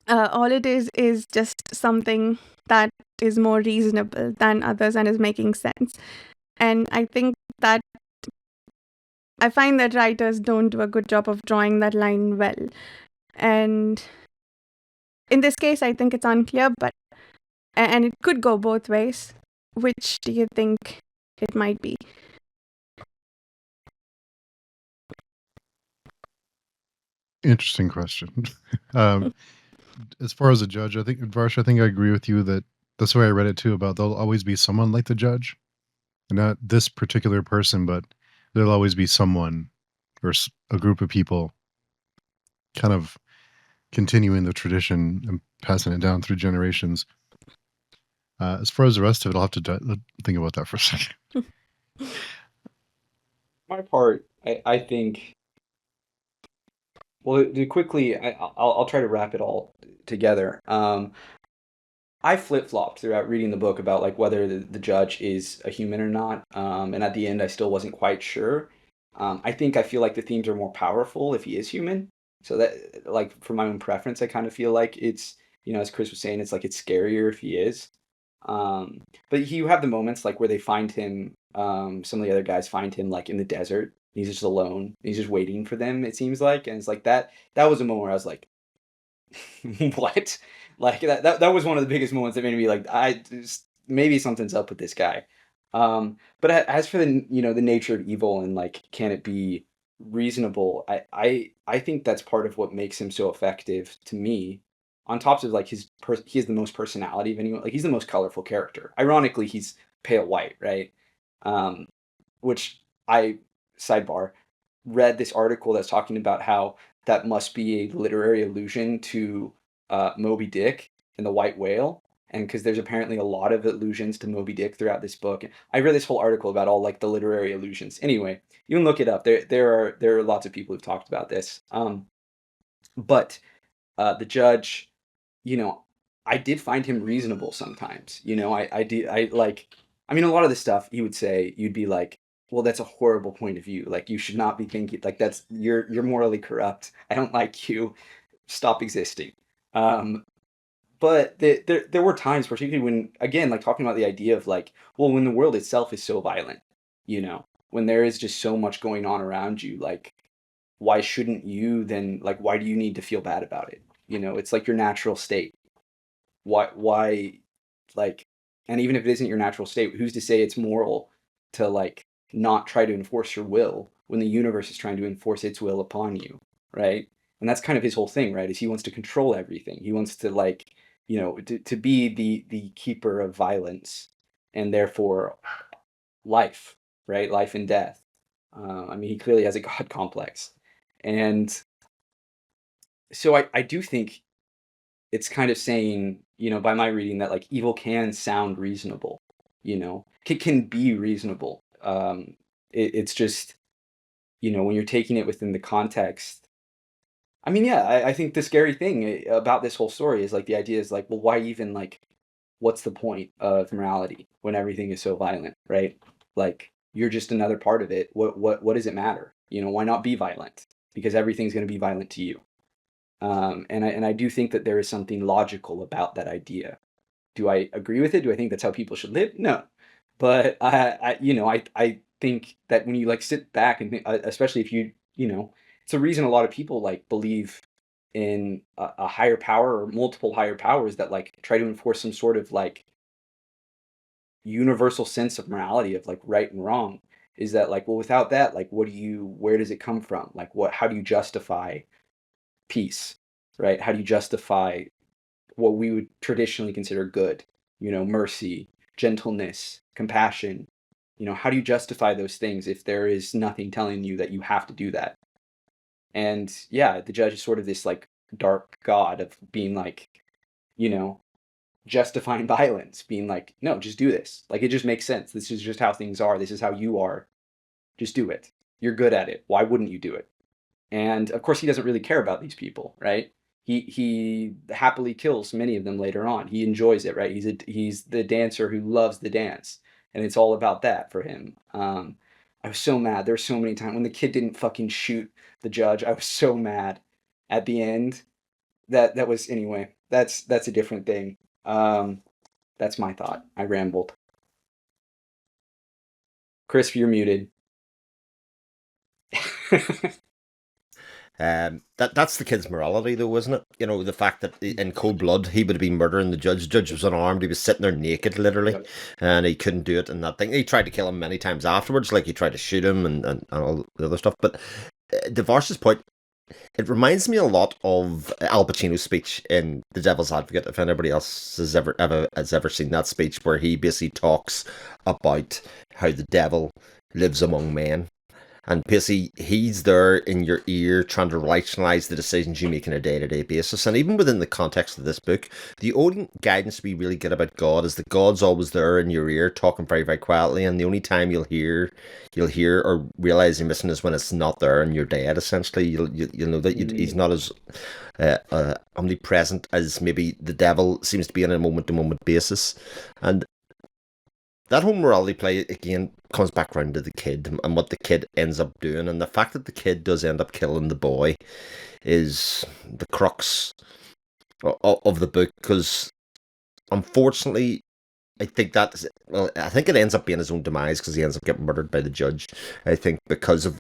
All it is just something that is more reasonable than others and is making sense. And I think that I find that writers don't do a good job of drawing that line well. And in this case, I think it's unclear, and it could go both ways. Which do you think it might be? Interesting question. As far as a judge, I think, Varsha, I think I agree with you that that's the way I read it too, about there'll always be someone like the judge. And not this particular person, but there'll always be someone or a group of people kind of continuing the tradition and passing it down through generations. As far as the rest of it, I'll have to think about that for a second. My part, I think. Well, quickly, I'll try to wrap it all together. I flip-flopped throughout reading the book about like whether the judge is a human or not, and at the end, I still wasn't quite sure. I feel like the themes are more powerful if he is human. So that, like, for my own preference, I kind of feel like it's, as Chris was saying, it's like it's scarier if he is. But you have the moments like where they find him. Some of the other guys find him like in the desert. He's just alone. He's just waiting for them. It seems like, and it's like that. That was a moment where I was like, "What?" Like that was one of the biggest moments that made me like, maybe something's up with this guy. But as for the nature of evil and like, can it be reasonable? I think that's part of what makes him so effective to me. On top of like he has the most personality of anyone. Like he's the most colorful character. Ironically, he's pale white, right? Which I, sidebar, read this article that's talking about how that must be a literary allusion to Moby Dick and the white whale. And because there's apparently a lot of allusions to Moby Dick throughout this book. I read this whole article about all like the literary allusions. Anyway, you can look it up. There are lots of people who've talked about this. But the judge, you know, I did find him reasonable sometimes. You know, I mean, a lot of the stuff he would say, you'd be like, well, that's a horrible point of view. Like, you should not be thinking like that's you're morally corrupt. I don't like you. Stop existing. But there were times, particularly when, again, like talking about the idea of like, well, when the world itself is so violent, you know, when there is just so much going on around you, like, why shouldn't you then, like, why do you need to feel bad about it? You know, it's like your natural state. Why, like, and even if it isn't your natural state, who's to say it's moral to, like, not try to enforce your will when the universe is trying to enforce its will upon you, right? And that's kind of his whole thing, right? Is he wants to control everything. He wants to, like, you know, to be the keeper of violence and therefore life, right? Life and death. I mean, he clearly has a God complex. And so I do think it's kind of saying, you know, by my reading that like evil can sound reasonable, you know, it can be reasonable. It's just, you know, when you're taking it within the context. I mean, yeah, I think the scary thing about this whole story is like the idea is like, well, why even like, what's the point of morality when everything is so violent, right? Like you're just another part of it. What does it matter? You know, why not be violent? Because everything's going to be violent to you. And I do think that there is something logical about that idea. Do I agree with it? Do I think that's how people should live? No, but I think that when you like sit back and think, especially if you know, it's a reason a lot of people like believe in a higher power or multiple higher powers that like try to enforce some sort of like universal sense of morality of like right and wrong. Is that like, well, without that, like, where does it come from? Like, how do you justify peace, right? How do you justify what we would traditionally consider good? You know, mercy, gentleness, compassion. You know, how do you justify those things if there is nothing telling you that you have to do that? And yeah, the judge is sort of this like dark god of being like, you know, justifying violence, being like, no, just do this. Like, it just makes sense. This is just how things are. This is how you are. Just do it. You're good at it. Why wouldn't you do it? And of course, he doesn't really care about these people, right? He happily kills many of them later on. He enjoys it, right? He's the dancer who loves the dance, and it's all about that for him. I was so mad. There were so many times when the kid didn't fucking shoot the judge. I was so mad at the end. That was anyway. That's a different thing. That's my thought. I rambled. Chris, you're muted. That's the kid's morality, though, isn't it? You know, the fact that in cold blood he would have been murdering the judge. The judge was unarmed. He was sitting there naked, literally, Yep. and he couldn't do it. And that thing, he tried to kill him many times afterwards, like he tried to shoot him and all the other stuff. But to Varsha's point, it reminds me a lot of Al Pacino's speech in The Devil's Advocate. If anybody else has ever seen that speech, where he basically talks about how the devil lives among men. And basically, he's there in your ear trying to rationalize the decisions you make on a day-to-day basis. And even within the context of this book, the only guidance we really get about God is that God's always there in your ear, talking very, very quietly. And the only time you'll hear or realize you're missing is when it's not there and you're dead. Essentially, you'll know that he's not as omnipresent as maybe the devil seems to be on a moment-to-moment basis. And that whole morality play, again, comes back around to the kid and what the kid ends up doing. And the fact that the kid does end up killing the boy is the crux of the book. Because, unfortunately, I think I think it ends up being his own demise, because he ends up getting murdered by the judge, I think, because of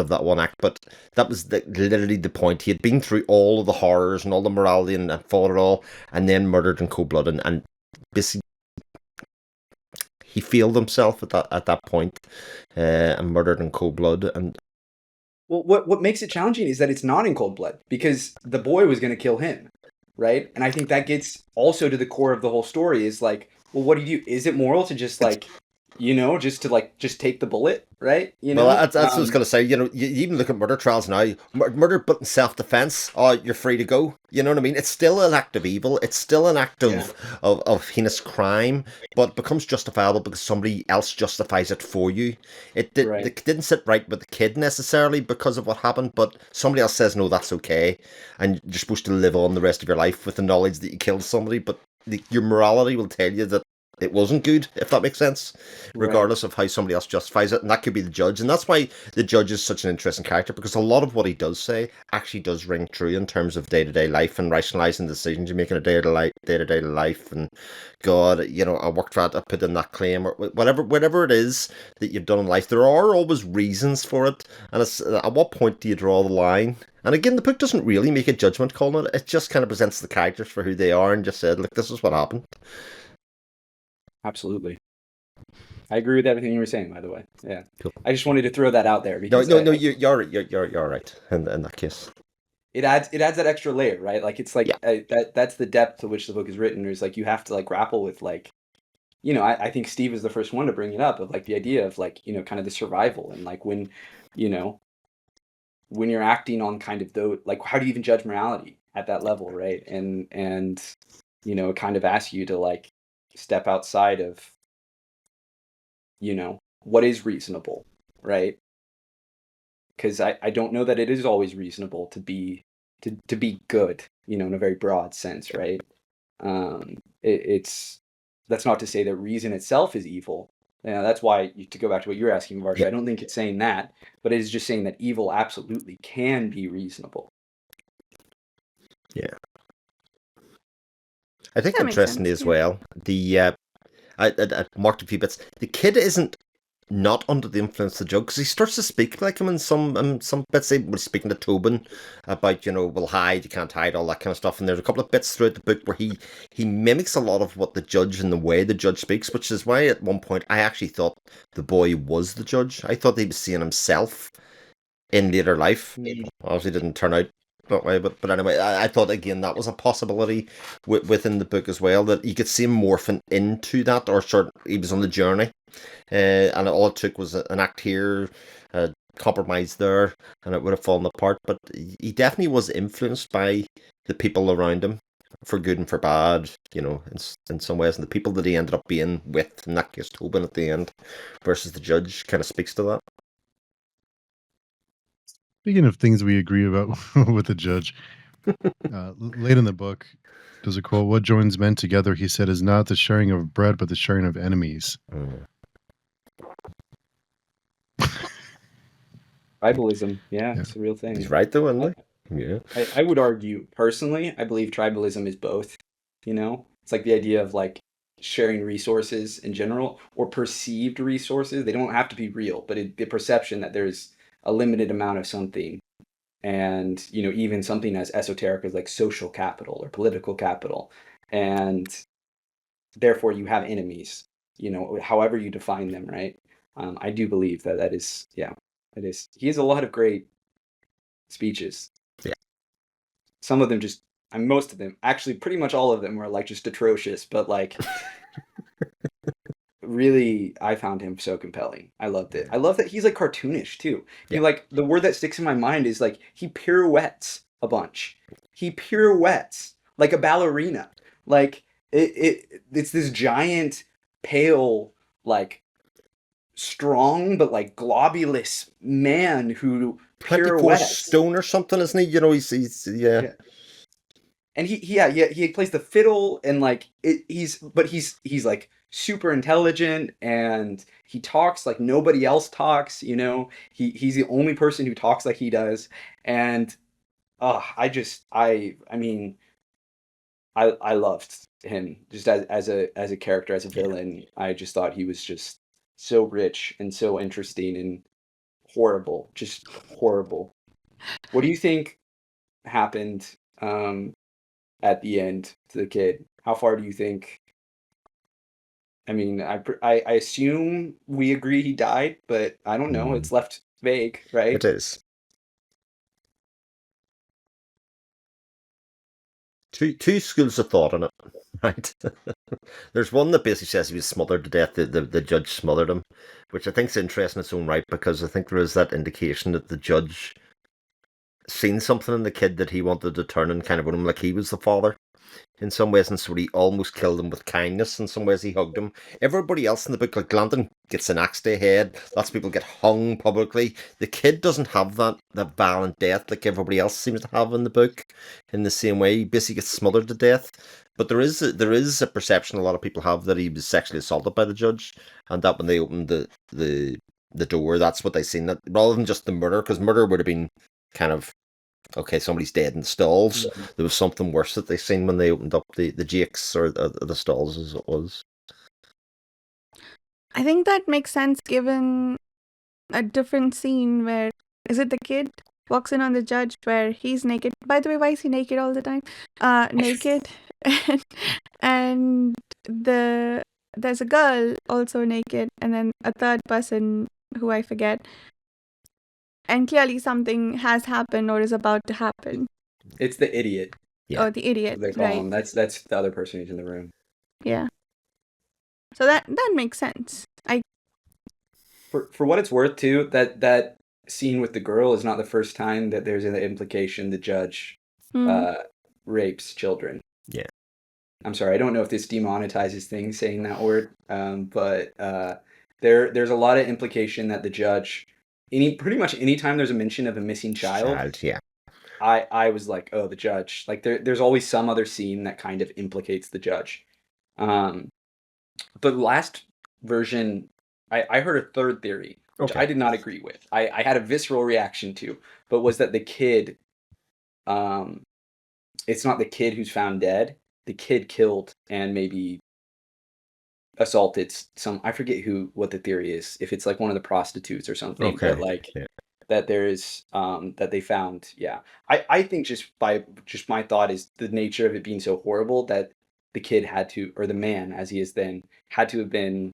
that one act. But that was literally the point. He had been through all of the horrors and all the morality and fought it all, and then murdered in cold blood, and basically he failed himself at that point, and murdered in cold blood. And well, what makes it challenging is that it's not in cold blood, because the boy was going to kill him, right? And I think that gets also to the core of the whole story is like, well, what do you do? Is it moral to just like just to just take the bullet, right? Well, that's what I was going to say. You even look at murder trials now. Murder, but in self-defense, you're free to go. You know what I mean? It's still an act of evil. It's still an act of heinous crime, but becomes justifiable because somebody else justifies it for you. It didn't sit right with the kid necessarily because of what happened, but somebody else says, no, that's okay. And you're supposed to live on the rest of your life with the knowledge that you killed somebody, but your morality will tell you that it wasn't good, if that makes sense, regardless of how somebody else justifies it. And that could be the judge. And that's why the judge is such an interesting character, because a lot of what he does say actually does ring true in terms of day-to-day life and rationalizing the decisions you make in a day-to-day life. And God, I worked for that, I put in that claim, or whatever it is that you've done in life, there are always reasons for it. And it's at what point do you draw the line? And again, the book doesn't really make a judgment call on it. It just kind of presents the characters for who they are and just said, look, this is what happened. Absolutely. I agree with everything you were saying, by the way. Yeah. Cool. I just wanted to throw that out there because no, you're right in that case. It adds that extra layer, right? Like it's that's the depth to which the book is written. There's you have to grapple with I think Steve is the first one to bring it up of the idea of kind of the survival and when when you're acting on kind of those how do you even judge morality at that level, right? And it kind of asks you to step outside of what is reasonable, right? Because I don't know that it is always reasonable to be good, in a very broad sense, right? It's that's not to say that reason itself is evil. That's why, to go back to what you're asking, Varsha, Yeah. I don't think it's saying that, but it is just saying that evil absolutely can be reasonable. Yeah. I think That makes interestingly sense, as yeah. well, I marked a few bits. The kid isn't not under the influence of the drug because he starts to speak like him in some bits. He was speaking to Tobin about we'll hide, you can't hide, all that kind of stuff. And there's a couple of bits throughout the book where he mimics a lot of what the judge and the way the judge speaks, which is why at one point I actually thought the boy was the judge. I thought he was seeing himself in later life. Obviously, didn't turn out that way, but anyway, I thought again that was a possibility within the book as well, that you could see him morphing into that, or he was on the journey, and all it took was an act here, compromise there, and it would have fallen apart. But he definitely was influenced by the people around him, for good and for bad, in some ways, and the people that he ended up being with, in that case Tobin at the end, versus the judge, kind of speaks to that. Speaking of things we agree about with the judge, late in the book, there's a quote: "What joins men together," he said, "is not the sharing of bread, but the sharing of enemies." Tribalism, it's a real thing. He's right though, isn't he? Yeah. I would argue, personally, I believe tribalism is both. It's the idea of sharing resources in general, or perceived resources. They don't have to be real, but the perception that there's a limited amount of something, and even something as esoteric as social capital or political capital, and therefore you have enemies, however you define them, right? I do believe that is, it is. He has a lot of great speeches. Yeah. Some of them most of them, actually pretty much all of them were just atrocious, but really, I found him so compelling. I loved it. I love that he's cartoonish too. Yeah. The word that sticks in my mind is he pirouettes a bunch. He pirouettes like a ballerina. It's this giant, pale, strong but globulous man who 24 pirouettes. stone or something, isn't he? He's yeah. And he plays the fiddle, and he's super intelligent, and he talks like nobody else talks. He's the only person who talks like he does, and I mean, I loved him just as a character, as a villain. I just thought he was just so rich and so interesting and horrible, just horrible. What do you think happened at the end to the kid? How far do you think? I mean, I assume we agree he died, but I don't know. It's left vague, right? It is. two schools of thought on it, right? There's one that basically says he was smothered to death. The judge smothered him, which I think is interesting in its own right, because I think there is that indication that the judge seen something in the kid that he wanted to turn and kind of on him like he was the father in some ways, and so he almost killed him with kindness. In some ways, he hugged him. Everybody else in the book, like Glanton, gets an axe to the head. Lots of people get hung publicly. The kid doesn't have that violent death like everybody else seems to have in the book. In the same way, he basically gets smothered to death. But there is a perception a lot of people have that he was sexually assaulted by the judge, and that when they opened the door, that's what they seen. That rather than just the murder, because murder would have been kind of, okay, somebody's dead in the stalls. There was something worse that they seen when they opened up the jakes or the stalls, as it was. I think that makes sense given a different scene where, is it the kid walks in on the judge where he's naked? By the way, why is he naked all the time? Naked. And there's a girl also naked, and then a third person who I forget. And clearly something has happened or is about to happen. It's the idiot. Yeah. Or the idiot, They call right? him. That's the other person who's in the room. Yeah. So that makes sense. For what it's worth, too, that scene with the girl is not the first time that there's an implication the judge rapes children. Yeah. I'm sorry, I don't know if this demonetizes things saying that word, but there's a lot of implication that the judge, pretty much anytime there's a mention of a missing child, yeah. I was like, oh, the judge. Like there's always some other scene that kind of implicates the judge. The last version, I heard a third theory, which I did not agree with. I had a visceral reaction to, but was that the kid, it's not the kid who's found dead. The kid killed and maybe assaulted some, I forget what the theory is, if it's like one of the prostitutes or something, but like that there is that they found. I think just my thought is the nature of it being so horrible that the kid had to, or the man as he is then, had to have been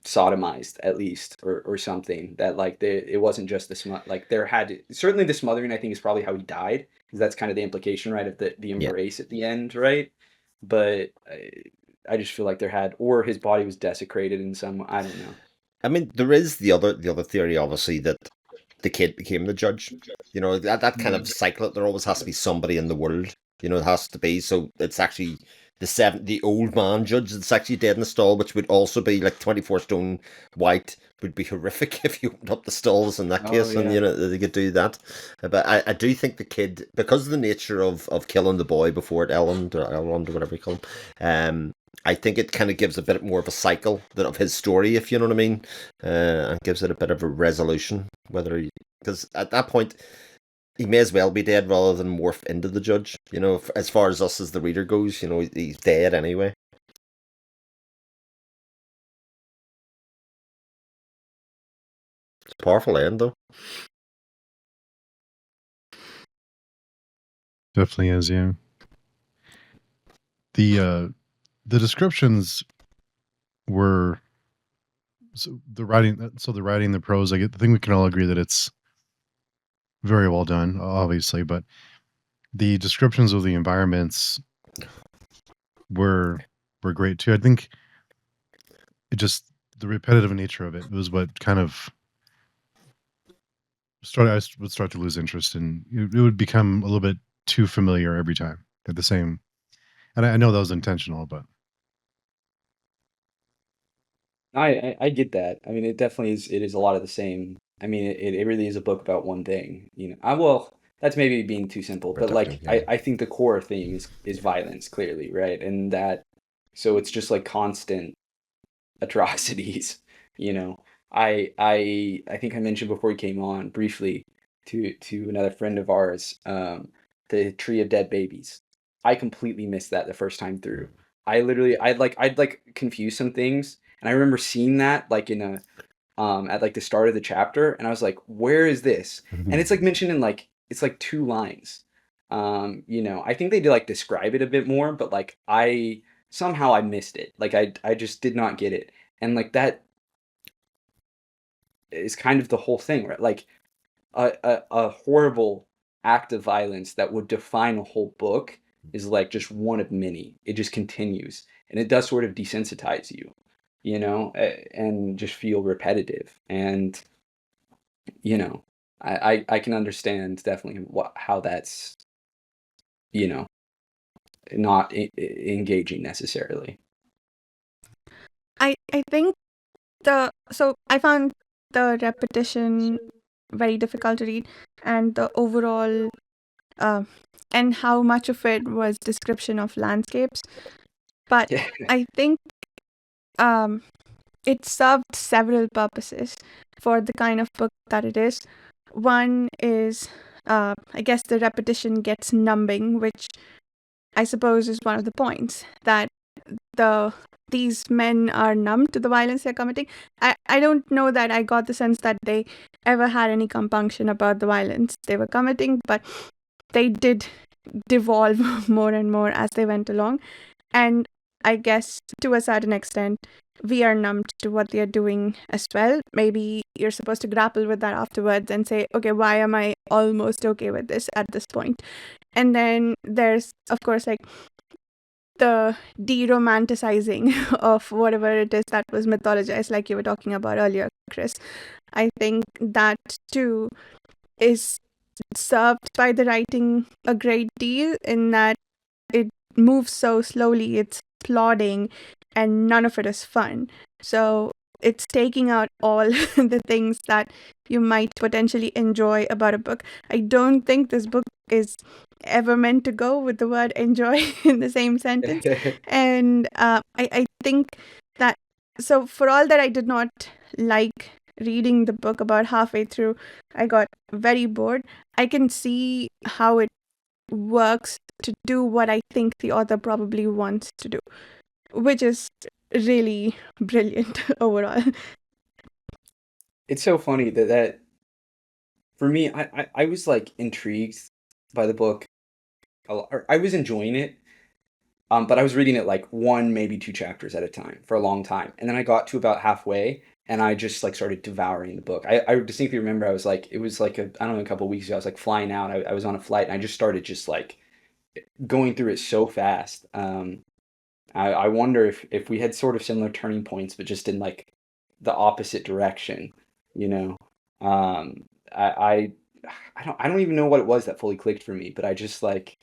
sodomized at least, or something, that like it wasn't just the like there had to, certainly the smothering I think is probably how he died, because that's kind of the implication, right, of the embrace at the end, right? But I just feel like there had, or his body was desecrated in some, I don't know. I mean, there is the other theory, obviously, that the kid became the judge. You know, that kind of cycle. There always has to be somebody in the world. You know, it has to be. So it's actually the old man judge that's actually dead in the stall, which would also be like 24 stone white. Would be horrific if you opened up the stalls in that case, and you know they could do that. But I do think the kid, because of the nature of killing the boy before it, Elrond or whatever you call him, I think it kind of gives a bit more of a cycle of his story, if you know what I mean, and gives it a bit of a resolution. Because at that point, he may as well be dead rather than morph into the judge. You know, as far as us as the reader goes, you know, he's dead anyway. It's a powerful end, though. Definitely is, yeah. The descriptions were the writing, the prose. I think we can all agree that it's very well done, obviously, but the descriptions of the environments were great too. I think it just, the repetitive nature of it was what kind of I would start to lose interest, and it would become a little bit too familiar every time at the same. And I know that was intentional, but I get that. I mean, it definitely is. It is a lot of the same. I mean, it really is a book about one thing. You know, well, that's maybe being too simple, but like I think the core theme is violence, clearly, right? And that, so it's just like constant atrocities. You know, I think I mentioned before we came on briefly to another friend of ours, the Tree of Dead Babies. I completely missed that the first time through. I'd like confuse some things, and I remember seeing that like in a at like the start of the chapter, and I was like, where is this? And it's like mentioned in like, it's like 2 lines. You know, I think they did like describe it a bit more, but like somehow I missed it. Like I just did not get it. And like that is kind of the whole thing, right? Like a horrible act of violence that would define a whole book is like just one of many. It just continues, and it does sort of desensitize you, and just feel repetitive. And I can understand definitely how that's you know not engaging necessarily. I think I found the repetition very difficult to read, and the overall and how much of it was description of landscapes. But Yeah. I think it served several purposes for the kind of book that it is. One is, I guess, the repetition gets numbing, which I suppose is one of the points, that these men are numb to the violence they're committing. I don't know that I got the sense that they ever had any compunction about the violence they were committing, but they did devolve more and more as they went along. And I guess to a certain extent, we are numbed to what they are doing as well. Maybe you're supposed to grapple with that afterwards and say, okay, why am I almost okay with this at this point? And then there's, of course, like the de-romanticizing of whatever it is that was mythologized, like you were talking about earlier, Chris. I think that too is served by the writing a great deal, in that it moves so slowly, it's plodding, and none of it is fun. So it's taking out all the things that you might potentially enjoy about a book. I don't think this book is ever meant to go with the word enjoy in the same sentence. And I think that, so for all that I did not like reading the book, about halfway through, I got very bored. I can see how it works to do what I think the author probably wants to do, which is really brilliant overall. It's so funny that for me, I was like intrigued by the book. I was enjoying it, but I was reading it like one, maybe two chapters at a time for a long time. And then I got to about halfway and I just like started devouring the book. I distinctly remember I was like, it was like I don't know, a couple of weeks ago, I was like flying out. I was on a flight and I just started just like going through it so fast. I wonder if we had sort of similar turning points, but just in like the opposite direction, you know. Um, I I don't even know what it was that fully clicked for me, but I just like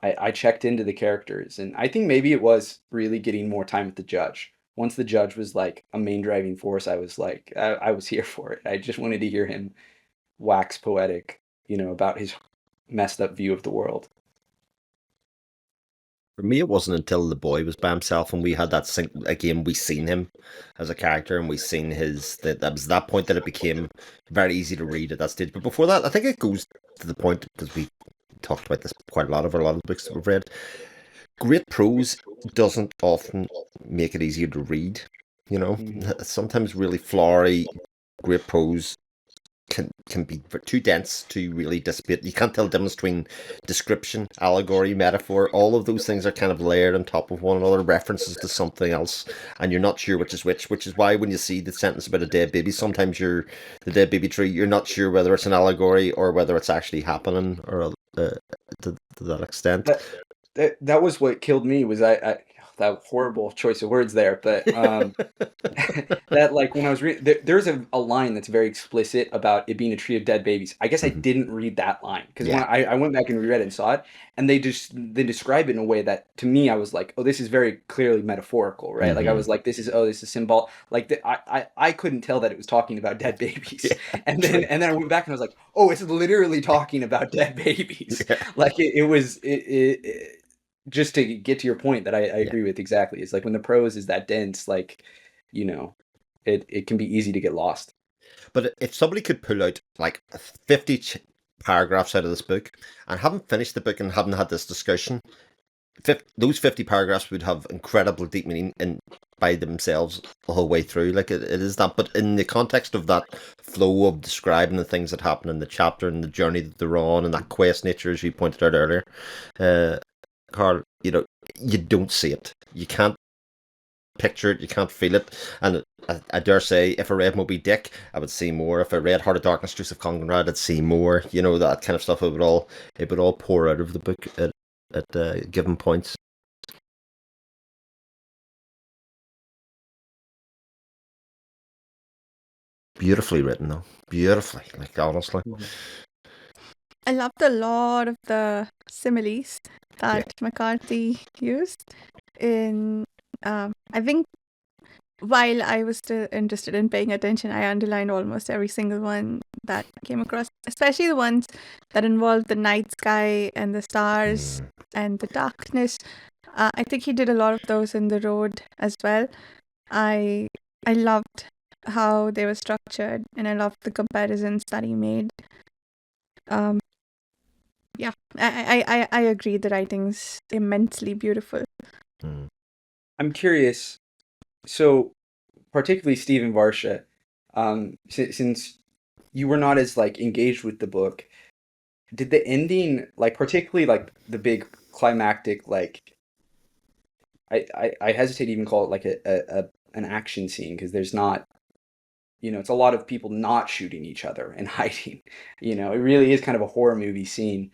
I checked into the characters, and I think maybe it was really getting more time with the judge. Once the judge was like a main driving force, I was like I was here for it. I just wanted to hear him wax poetic, about his messed up view of the world. For me, it wasn't until the boy was by himself and we had that sync again. We seen him as a character, and we seen that was that point that it became very easy to read at that stage. But before that, I think it goes to the point, because we talked about this quite a lot of a lot of books that we've read. Great prose doesn't often make it easier to read. Sometimes really flowery, great prose can be too dense to really dissipate. You can't tell the difference between description, allegory, metaphor. All of those things are kind of layered on top of one another, references to something else, and you're not sure which is which is why when you see the sentence about a dead baby, sometimes the dead baby tree, you're not sure whether it's an allegory or whether it's actually happening, or to that extent. That was what killed me, was I that horrible choice of words there, but that like when I was reading, there's a line that's very explicit about it being a tree of dead babies. I guess I didn't read that line, because when I went back and reread it and saw it, and they describe it in a way that to me I was like, oh, this is very clearly metaphorical, right? Like I was like, this is symbol. Like I couldn't tell that it was talking about dead babies, and then I went back and I was like, oh, it's literally talking about dead babies. Like it was just to get to your point that I agree with exactly. It's like when the prose is that dense, like, it can be easy to get lost. But if somebody could pull out like 50 paragraphs out of this book and haven't finished the book and haven't had this discussion, those 50 paragraphs would have incredible deep meaning by themselves the whole way through. Like it is that, but in the context of that flow of describing the things that happen in the chapter and the journey that they're on and that quest nature, as you pointed out earlier, Carl, you don't see it. You can't picture it. You can't feel it. And I dare say, if I read Moby Dick, I would see more. If I read Heart of Darkness, Joseph Conrad, I'd see more. You know, that kind of stuff. It would all pour out of the book at given points. Beautifully written, though. Beautifully, like honestly. I loved a lot of the similes that McCarthy used in. I think while I was still interested in paying attention, I underlined almost every single one that came across, especially the ones that involved the night sky and the stars and the darkness. I think he did a lot of those in The Road as well. I loved how they were structured, and I loved the comparisons that he made. Yeah, I agree. The writing's immensely beautiful. I'm curious. So, particularly Stephen Varsha, since you were not as like engaged with the book, did the ending, like particularly like the big climactic, like I hesitate to even call it like an action scene, because there's not, it's a lot of people not shooting each other and hiding. It really is kind of a horror movie scene.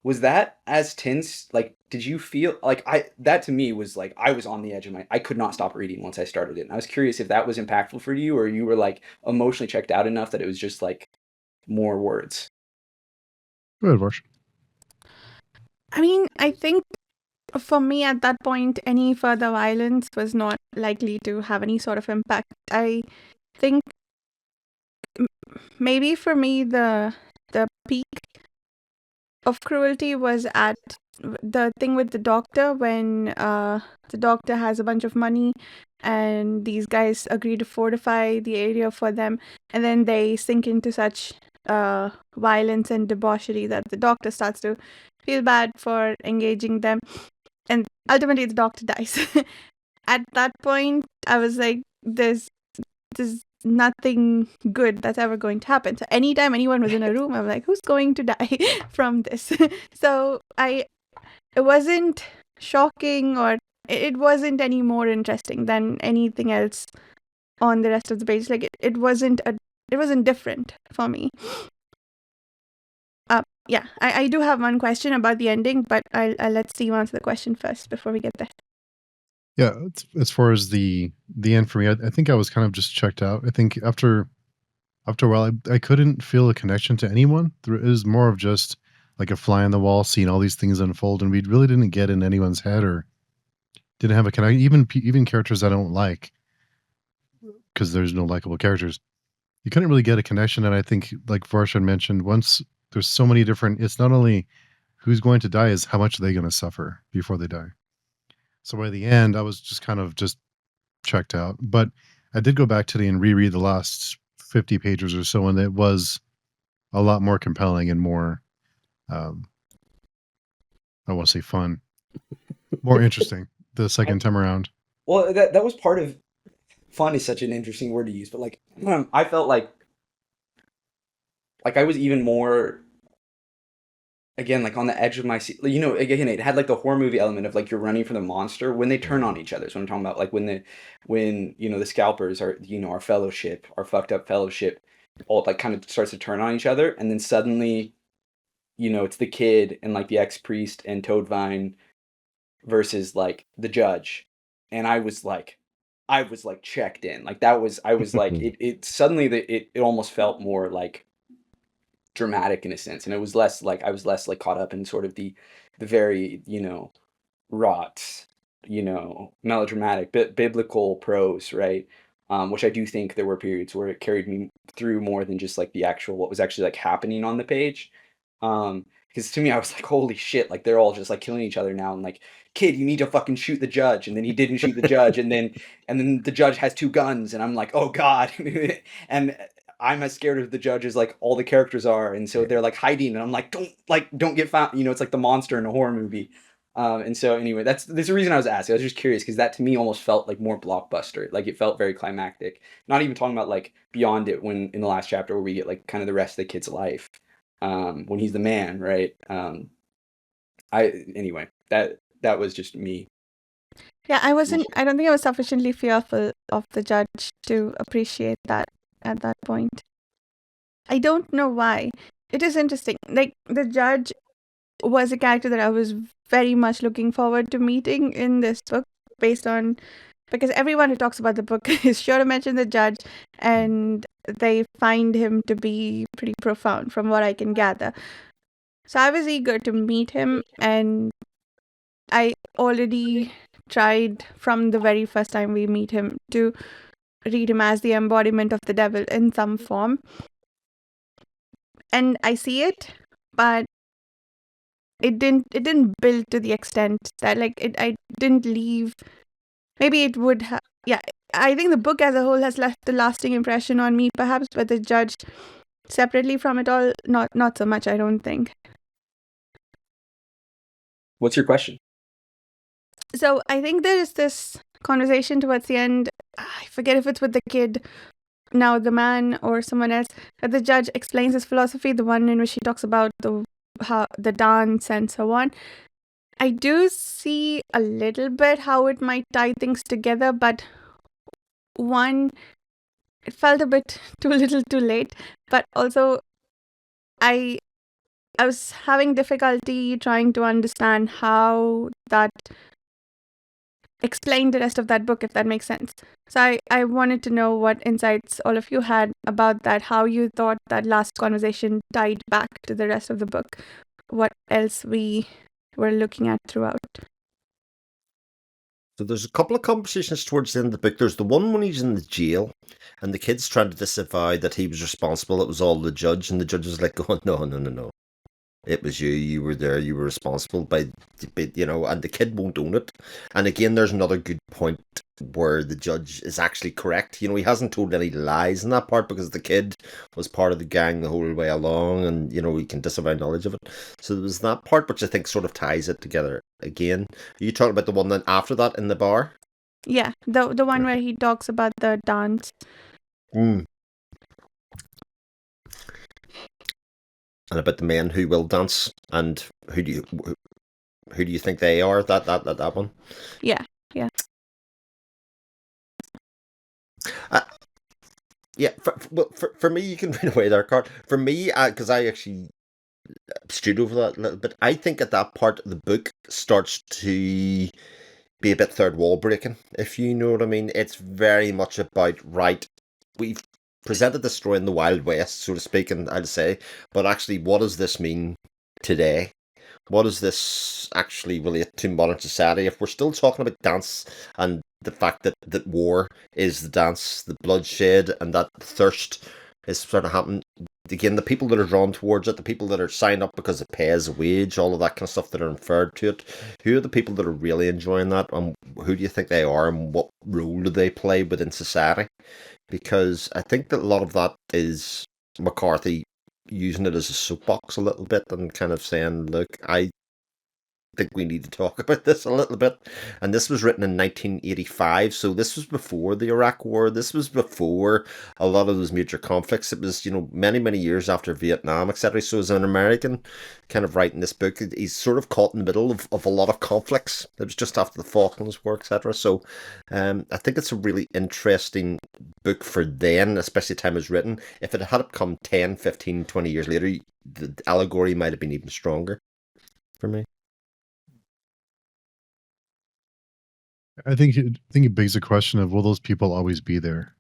Was that as tense? Like, did you feel like that to me was like, I was on the edge of I could not stop reading once I started it. And I was curious if that was impactful for you, or you were like emotionally checked out enough that it was just like more words. Go ahead, Varsha. I mean, I think for me at that point, any further violence was not likely to have any sort of impact. I think maybe for me the peak of cruelty was at the thing with the doctor, when the doctor has a bunch of money and these guys agree to fortify the area for them, and then they sink into such violence and debauchery that the doctor starts to feel bad for engaging them, and ultimately the doctor dies. At that point I was like, there's nothing good that's ever going to happen. So anytime anyone was in a room, I'm like, who's going to die from this? So it wasn't shocking, or it wasn't any more interesting than anything else on the rest of the page. Like it wasn't different for me. Yeah, I do have one question about the ending, but I'll let Steve answer the question first before we get there. Yeah, as far as the end for me, I think I was kind of just checked out. I think after a while, I couldn't feel a connection to anyone. It was more of just like a fly on the wall, seeing all these things unfold, and we really didn't get in anyone's head or didn't have a connection. Even characters I don't like, because there's no likable characters. You couldn't really get a connection, and I think, like Varsha mentioned, once there's so many different. It's not only who's going to die, is how much are they going to suffer before they die. So by the end, I was just kind of just checked out. But I did go back today and reread the last 50 pages or so, and it was a lot more compelling and more, I want to say fun, more interesting the second time around. Well, that was part of fun is such an interesting word to use, but like I felt like I was even more, again, like on the edge of my seat. Again, it had like the horror movie element of like you're running from the monster when they turn on each other. So I'm talking about like when the scalpers are, our fellowship, our fucked up fellowship, all like kind of starts to turn on each other, and then suddenly, it's the kid and like the ex-priest and Toadvine versus like the judge, and I was like checked in. Like I was like it suddenly it almost felt more like dramatic in a sense, and it was less like I was less like caught up in sort of the very wrought, melodramatic biblical prose, right? Which I do think there were periods where it carried me through more than just like the actual what was actually like happening on the page. Because to me I was like, holy shit, like they're all just like killing each other now, and like, kid, you need to fucking shoot the judge, and then he didn't shoot the judge, and then the judge has two guns, and I'm like, oh god. And I'm as scared of the judge as like all the characters are, and so they're like hiding, and I'm like, don't get found. It's like the monster in a horror movie. And so anyway, there's a reason I was asking. I was just curious because that to me almost felt like more blockbuster. Like it felt very climactic. Not even talking about like beyond it, when in the last chapter where we get like kind of the rest of the kid's life, when he's the man, right? Anyway, that was just me. Yeah, I don't think I was sufficiently fearful of the judge to appreciate that at that point. I don't know why. It is interesting. Like, the judge was a character that I was very much looking forward to meeting in this book, because everyone who talks about the book is sure to mention the judge, and they find him to be pretty profound from what I can gather. So I was eager to meet him, and I already tried from the very first time we meet him to read him as the embodiment of the devil in some form. And I see it, but it didn't build to the extent that, like, I didn't leave. Maybe it would have. Yeah, I think the book as a whole has left a lasting impression on me, perhaps, but the judge separately from it all, not so much, I don't think. What's your question? So I think there is this conversation towards the end. I forget if it's with the kid, now the man, or someone else, that the judge explains his philosophy, the one in which he talks about the dance and so on. I do see a little bit how it might tie things together, but one, it felt a bit too little too late, but also I was having difficulty trying to understand how that explained the rest of that book, if that makes sense. So I wanted to know what insights all of you had about that, how you thought that last conversation tied back to the rest of the book, what else we were looking at throughout. So there's a couple of conversations towards the end of the book. There's the one when he's in the jail and the kid's trying to disavow that he was responsible. It was all the judge, and the judge was like, "Oh, no. It was you. You were there. You were responsible and the kid won't own it." And again, there's another good point where the judge is actually correct. He hasn't told any lies in that part because the kid was part of the gang the whole way along, and he can disavow knowledge of it. So there was that part, which I think sort of ties it together again. Are you talking about the one then after that in the bar? Yeah, the one where he talks about the dance. Mm. And about the men who will dance, and who do you think they are? That one. Yeah. Yeah, for me, you can read away there, Cart. For me, because I actually stewed over that a little bit, I think at that part of the book starts to be a bit third wall breaking, if you know what I mean. It's very much about, right, we've presented the story in the Wild West, so to speak, and I'd say, but actually, what does this mean today? What does this actually relate to modern society? If we're still talking about dance and the fact that war is the dance, the bloodshed, and that thirst is sort of happening, again, the people that are drawn towards it, the people that are signed up because it pays a wage, all of that kind of stuff that are inferred to it, who are the people that are really enjoying that, and who do you think they are, and what role do they play within society? Because I think that a lot of that is McCarthy using it as a soapbox a little bit and kind of saying, look, I think we need to talk about this a little bit. And this was written in 1985, so this was before the Iraq War. This was before a lot of those major conflicts. It was, many years after Vietnam, etc. So as an American kind of writing this book, he's sort of caught in the middle of a lot of conflicts. It was just after the Falklands War, etc. So I think it's a really interesting book for then, especially the time it was written. If it had come 10, 15, 20 years later, the allegory might have been even stronger for me. I think it begs the question of, will those people always be there?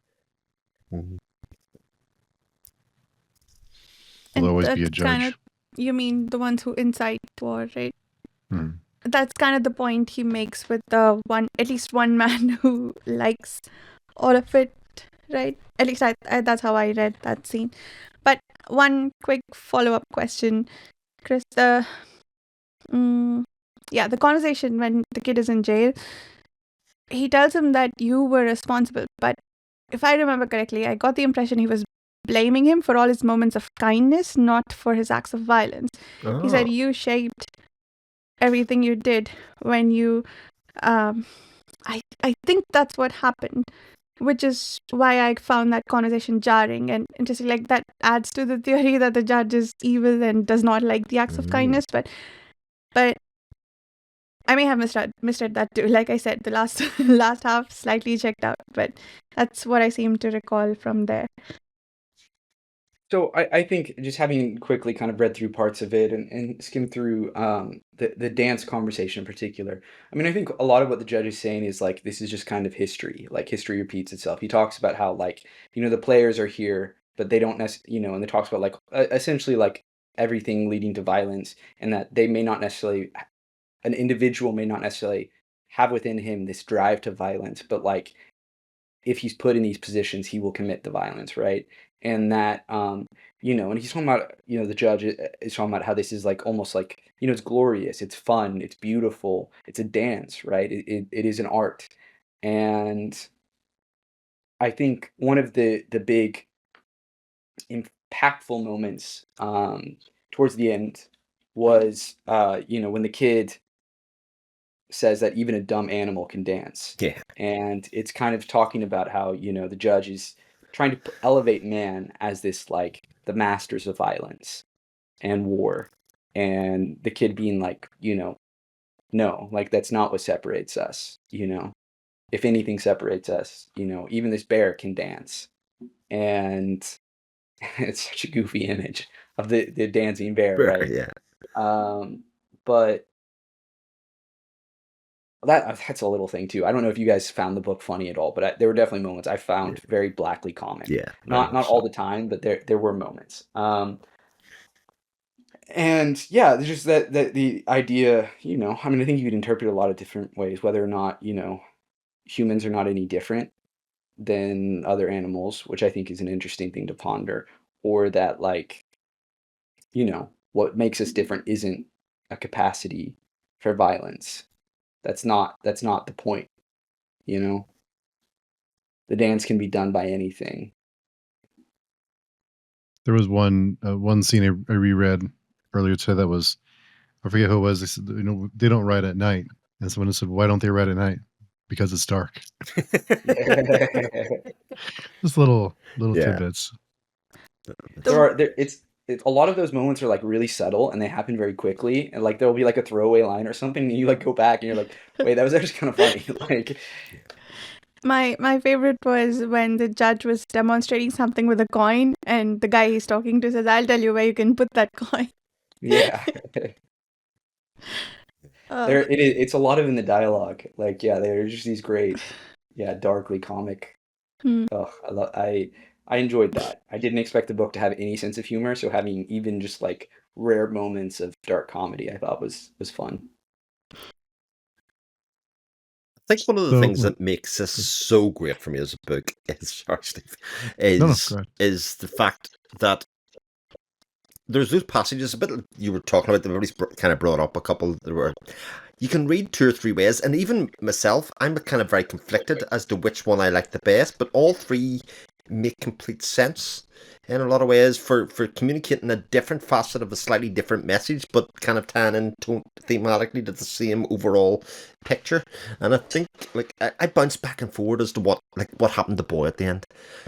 Mm-hmm. Will there always be a judge? You mean the ones who incite war, right? Hmm. That's kind of the point he makes with the at least one man who likes all of it, right? At least that's how I read that scene. But one quick follow-up question, Chris. The conversation when the kid is in jail, he tells him that you were responsible, but if I remember correctly, I got the impression he was blaming him for all his moments of kindness, not for his acts of violence. Oh. He said you shaped everything you did when you I think that's what happened, which is why I found that conversation jarring and interesting. Like, that adds to the theory that the judge is evil and does not like the acts of kindness, but I may have misread that too. Like I said, the last last half slightly checked out, but that's what I seem to recall from there. So I think just having quickly kind of read through parts of it and skimmed through the dance conversation in particular. I mean, I think a lot of what the judge is saying is like this is just kind of history. Like history repeats itself. He talks about how like the players are here, but they don't and they talks about like essentially like everything leading to violence, and that they may not necessarily an individual may not necessarily have within him this drive to violence, but like if he's put in these positions, he will commit the violence, right? And that, and he's talking about, the judge is talking about how this is like almost like, it's glorious, it's fun, it's beautiful, it's a dance, right? It is an art. And I think one of the big impactful moments towards the end was, when the kid says that even a dumb animal can dance. Yeah. And it's kind of talking about how, the judge is trying to elevate man as this like the masters of violence and war. And the kid being like, no, like that's not what separates us, If anything separates us, even this bear can dance. And it's such a goofy image of the dancing bear, right? Yeah. But that's a little thing too. I don't know if you guys found the book funny at all, but there were definitely moments I found very blackly comic. Yeah. Not all the time, but there were moments. And yeah, there's just that the idea, I mean, I think you could interpret it a lot of different ways, whether or not, humans are not any different than other animals, which I think is an interesting thing to ponder, or that like, what makes us different isn't a capacity for violence. That's not the point, The dance can be done by anything. There was one scene I reread earlier today that was, I forget who it was. They said, they don't ride at night. And someone said, why don't they ride at night? Because it's dark. Just little tidbits. It's a lot of those moments are like really subtle and they happen very quickly, and like there'll be like a throwaway line or something and you like go back and you're like, wait, that was actually kind of funny. Like My favorite was when the judge was demonstrating something with a coin, and the guy he's talking to says, "I'll tell you where you can put that coin." yeah. It's a lot of in the dialogue. Like, yeah, there's just these great, darkly comic. I enjoyed that. I didn't expect the book to have any sense of humor, so having even just like rare moments of dark comedy, I thought was fun. I think one of the things that makes this so great for me as a book is is the fact that there's those passages, a bit you were talking about, that everybody's kind of brought up a couple. There were, you can read 2 or 3 ways, and even myself, I'm kind of very conflicted as to which one I like the best, but all 3 make complete sense in a lot of ways for communicating a different facet of a slightly different message, but kind of tying in thematically to the same overall picture. And I think like I bounce back and forward as to what happened to Boy at the end.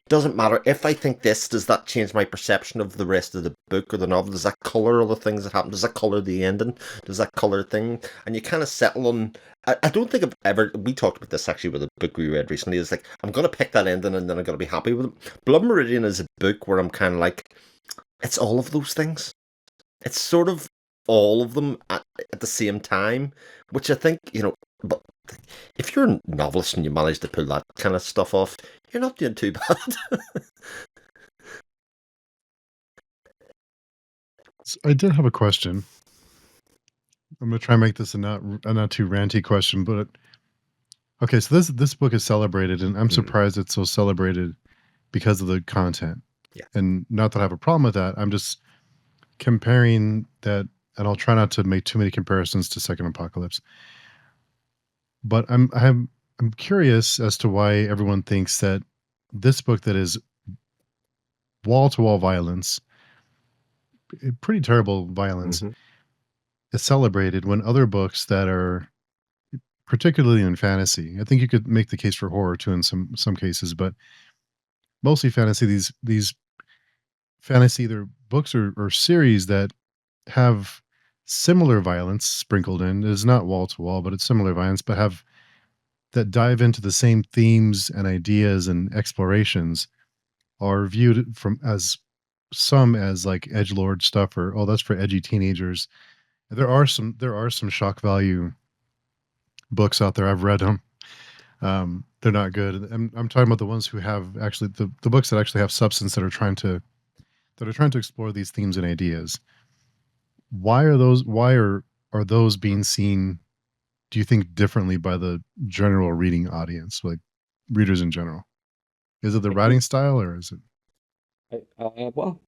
Doesn't matter if I think this, does that change my perception of the rest of the book or the novel? Does that colour all the things that happen? Does that colour the ending? Does that colour thing? And you kind of settle on. I don't think I've ever. We talked about this actually with a book we read recently. It's like I'm gonna pick that ending and then I'm gonna be happy with it. Blood Meridian is a book where I'm kind of like, it's all of those things. It's sort of all of them at the same time, which I think But if you're a novelist and you manage to pull that kind of stuff off, you're not doing too bad. So I did have a question. I'm gonna try and make this a not too ranty question, but okay, so this book is celebrated, and I'm surprised it's so celebrated because of the content. Yeah. And not that I have a problem with that. I'm just comparing that, and I'll try not to make too many comparisons to Second Apocalypse. But I'm curious as to why everyone thinks that this book that is wall-to-wall violence, pretty terrible violence, is celebrated when other books that are particularly in fantasy, I think you could make the case for horror too in some cases, but mostly fantasy, these fantasy either books or series that have similar violence sprinkled in. It's not wall to wall, but it's similar violence, but have that dive into the same themes and ideas and explorations are viewed from as some as like edgelord stuff or oh that's for edgy teenagers. There are some shock value books out there. I've read them. They're not good. I'm talking about the ones who have actually the books that actually have substance that are trying to explore these themes and ideas. Why are those being seen, do you think, differently by the general reading audience, like readers in general? Is it the I writing think, style or is it well,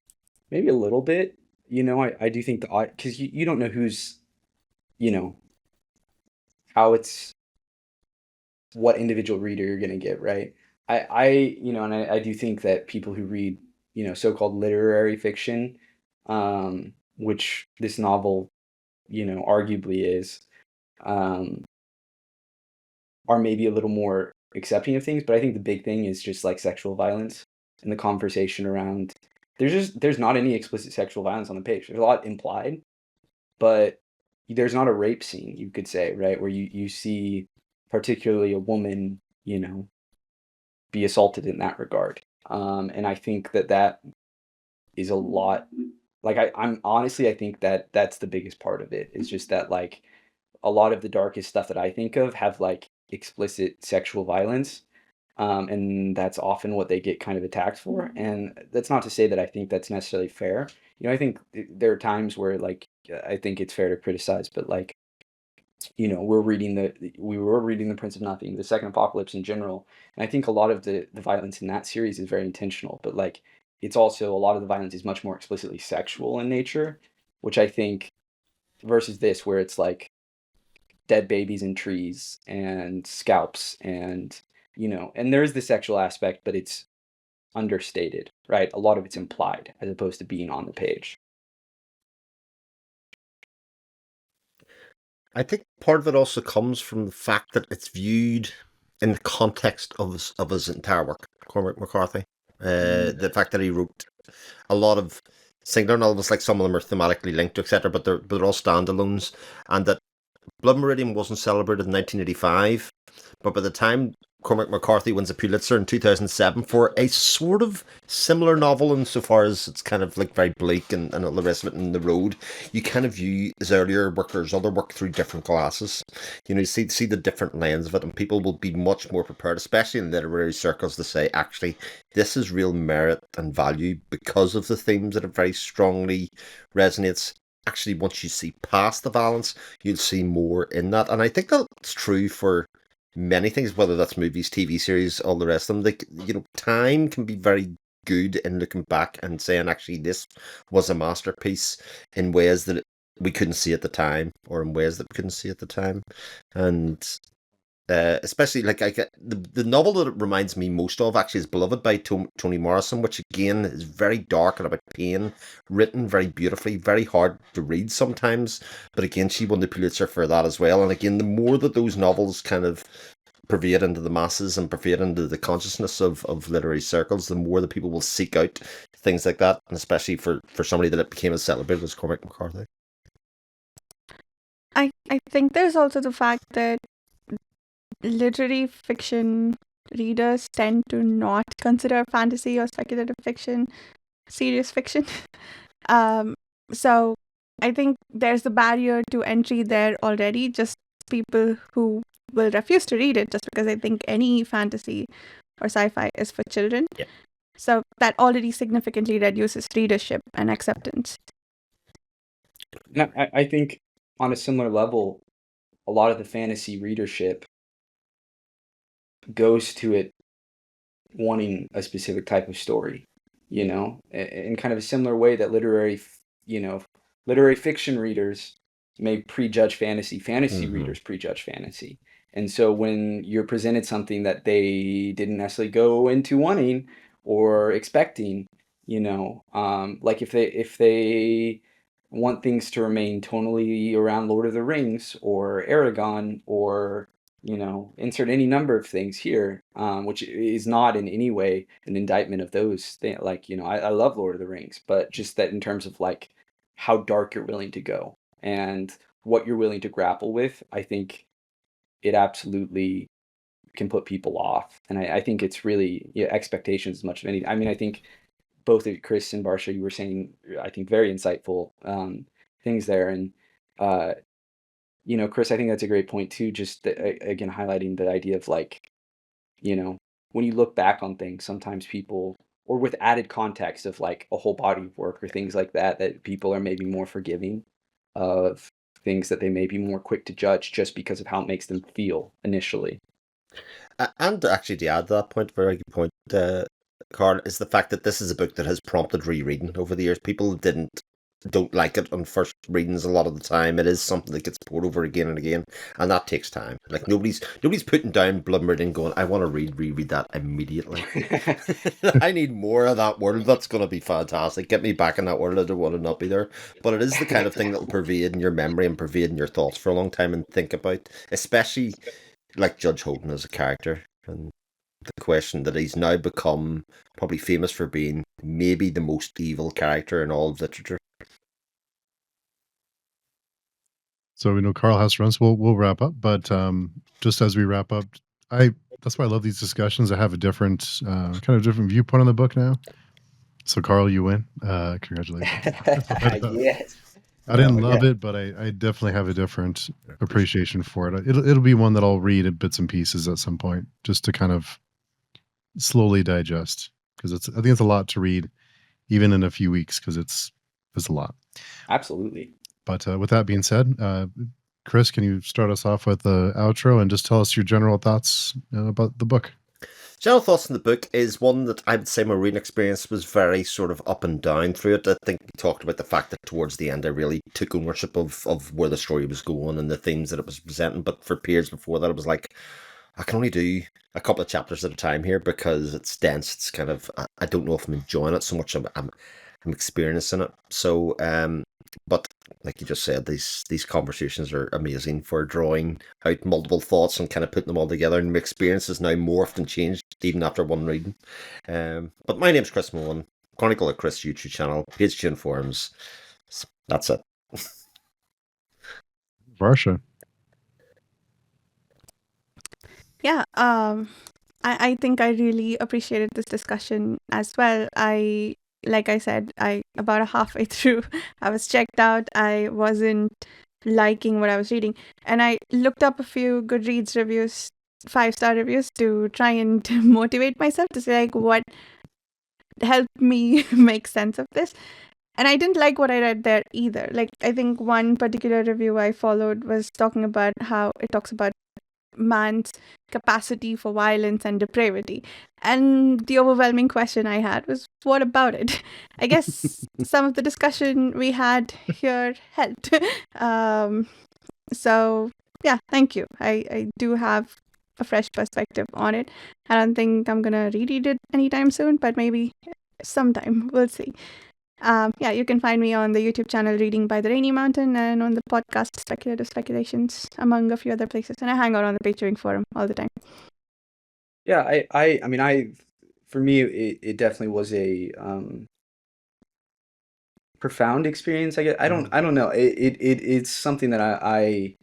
maybe a little bit. I do think because you don't know who's, you know, how it's what individual reader you're going to get, right? And I do think that people who read, so-called literary fiction, which this novel, arguably is, um, are maybe a little more accepting of things. But I think the big thing is just like sexual violence and the conversation around. There's not any explicit sexual violence on the page. There's a lot implied, but there's not a rape scene, you could say, right? Where you see particularly a woman, be assaulted in that regard. And I think that is a lot. Like I'm honestly, I think that that's the biggest part of it. Is just that like a lot of the darkest stuff that I think of have like explicit sexual violence. And that's often what they get kind of attacked for. And that's not to say that I think that's necessarily fair. I think there are times where like I think it's fair to criticize, but like we were reading the Prince of Nothing, the Second Apocalypse in general, and I think a lot of the violence in that series is very intentional, but like it's also a lot of the violence is much more explicitly sexual in nature, which I think versus this where it's like dead babies in trees and scalps and and there is the sexual aspect, but it's understated, right? A lot of it's implied as opposed to being on the page. I think part of it also comes from the fact that it's viewed in the context of his entire work, Cormac McCarthy. The fact that he wrote a lot of singular novels, like some of them are thematically linked, etc., but they're all standalones, and that Blood Meridian wasn't celebrated in 1985, but by the time Cormac McCarthy wins a Pulitzer in 2007 for a sort of similar novel insofar as it's kind of like very bleak and all the rest of it in the road, you kind of view his earlier work or his other work through different glasses. You see the different lens of it, and people will be much more prepared, especially in literary circles, to say, actually, this is real merit and value because of the themes that it very strongly resonates. Actually, once you see past the violence, you'll see more in that. And I think that's true for many things, whether that's movies, TV series, all the rest of them. Like, time can be very good in looking back and saying, actually, this was a masterpiece in ways that we couldn't see at the time, or in ways that we couldn't see at the time. And especially like I get the novel that it reminds me most of actually is Beloved by Toni Morrison, which again is very dark and about pain, written very beautifully, very hard to read sometimes, but again she won the Pulitzer for that as well. And again, the more that those novels kind of pervade into the masses and pervade into the consciousness of literary circles, the more that people will seek out things like that, and especially for somebody that it became as celebrated as Cormac McCarthy. I think there's also the fact that literary fiction readers tend to not consider fantasy or speculative fiction serious fiction. So I think there's a barrier to entry there already, just people who will refuse to read it just because they think any fantasy or sci-fi is for children. Yeah. So that already significantly reduces readership and acceptance. And I think on a similar level, a lot of the fantasy readership goes to it wanting a specific type of story, in kind of a similar way that literary fiction readers may prejudge fantasy readers prejudge fantasy. And so when you're presented something that they didn't necessarily go into wanting or expecting, like if they want things to remain tonally around Lord of the Rings or Aragon or insert any number of things here, which is not in any way an indictment of those things. Like, I love Lord of the Rings, but just that in terms of like how dark you're willing to go and what you're willing to grapple with, I think it absolutely can put people off. And I think it's really expectations as much as anything. I mean, I think both Chris and Varsha, you were saying, I think, very insightful things there. And, Chris, I think that's a great point too, just again, highlighting the idea of like, when you look back on things, sometimes people, or with added context of like a whole body of work or things like that, that people are maybe more forgiving of things that they may be more quick to judge just because of how it makes them feel initially. And actually, to add to that point, very good point, Carl, is the fact that this is a book that has prompted rereading over the years. People don't like it on first readings a lot of the time. It is something that gets poured over again and again, and that takes time. Like nobody's putting down Blood Meridian going, I want to reread that immediately. I need more of that world. That's going to be fantastic. Get me back in that world. I don't want to not be there. But it is the kind of thing that will pervade in your memory and pervade in your thoughts for a long time and think about, especially like Judge Holden as a character. And the question that he's now become probably famous for being maybe the most evil character in all of literature. So we know Carl has to run, so we'll wrap up. But just as we wrap up, that's why I love these discussions. I have a different kind of different viewpoint on the book now. So Carl, you win. Congratulations. Yes. I didn't love it, but I definitely have a different appreciation for it. It'll be one that I'll read in bits and pieces at some point, just to kind of slowly digest, because I think it's a lot to read, even in a few weeks, because it's a lot. Absolutely. But with that being said, Chris, can you start us off with the outro and just tell us your general thoughts about the book? General thoughts on the book is one that I would say my reading experience was very sort of up and down through it. I think we talked about the fact that towards the end I really took ownership of where the story was going and the themes that it was presenting. But for periods before that, it was like, I can only do a couple of chapters at a time here because it's dense. It's kind of, I don't know if I'm enjoying it so much. I'm experiencing it. So, but like you just said, these conversations are amazing for drawing out multiple thoughts and kind of putting them all together. And my experience has now morphed and changed even after one reading. But my name's Chris Mullen, Chronicle at Chris YouTube channel, page 2 in forums. That's it. Varsha. Yeah, I think I really appreciated this discussion as well. Like I said, about halfway through, I was checked out. I wasn't liking what I was reading, and I looked up a few Goodreads reviews, 5-star reviews, to try and motivate myself to say like what helped me make sense of this. And I didn't like what I read there either. Like, I think one particular review I followed was talking about how it talks about man's capacity for violence and depravity. And the overwhelming question I had was, what about it? I guess some of the discussion we had here helped. So, yeah, thank you. I do have a fresh perspective on it. I don't think I'm going to reread it anytime soon, but maybe sometime. We'll see. Yeah, you can find me on the YouTube channel Reading by the Rainy Mountain and on the podcast Speculative Speculations, among a few other places. And I hang out on the Patreon forum all the time. Yeah, I mean, for me, it definitely was a profound experience. I guess I don't know. It's something that I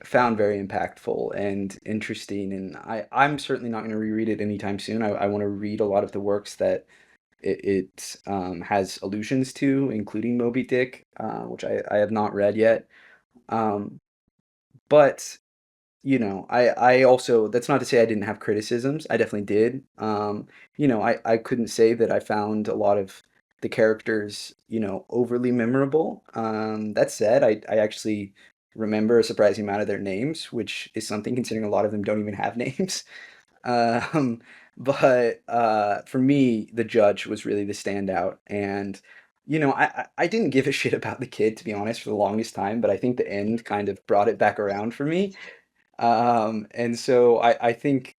found very impactful and interesting, and I'm certainly not going to reread it anytime soon. I want to read a lot of the works that it has allusions to, including Moby Dick, which I have not read yet. But I also, that's not to say I didn't have criticisms. I definitely did. I couldn't say that I found a lot of the characters, overly memorable. That said, I actually remember a surprising amount of their names, which is something considering a lot of them don't even have names. But for me, the judge was really the standout. And, I didn't give a shit about the kid, to be honest, for the longest time, but I think the end kind of brought it back around for me. And so I think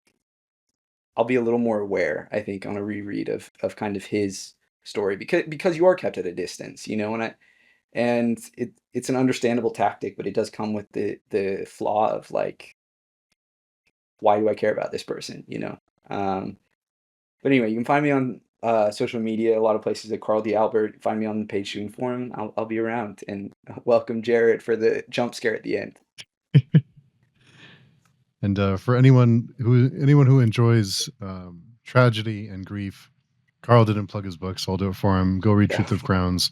I'll be a little more aware, I think, on a reread of kind of his story because you are kept at a distance, and it's an understandable tactic, but it does come with the flaw of like, why do I care about this person, But anyway, you can find me on social media, a lot of places at Carl D. Albert. Find me on the Page Shooting Forum. I'll be around. And welcome Jared for the jump scare at the end. And for anyone who enjoys tragedy and grief, Carl didn't plug his book, so I'll do it for him. Go read Yeah. Truth of Crowns.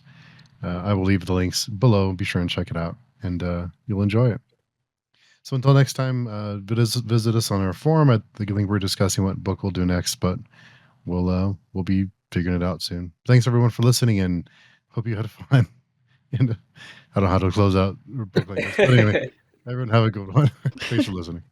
I will leave the links below. Be sure and check it out, and you'll enjoy it. So until next time, visit us on our forum. I think we're discussing what book we'll do next, but we'll be figuring it out soon. Thanks everyone for listening, and hope you had fun. And I don't know how to close out a book like this, but anyway, everyone have a good one. Thanks for listening.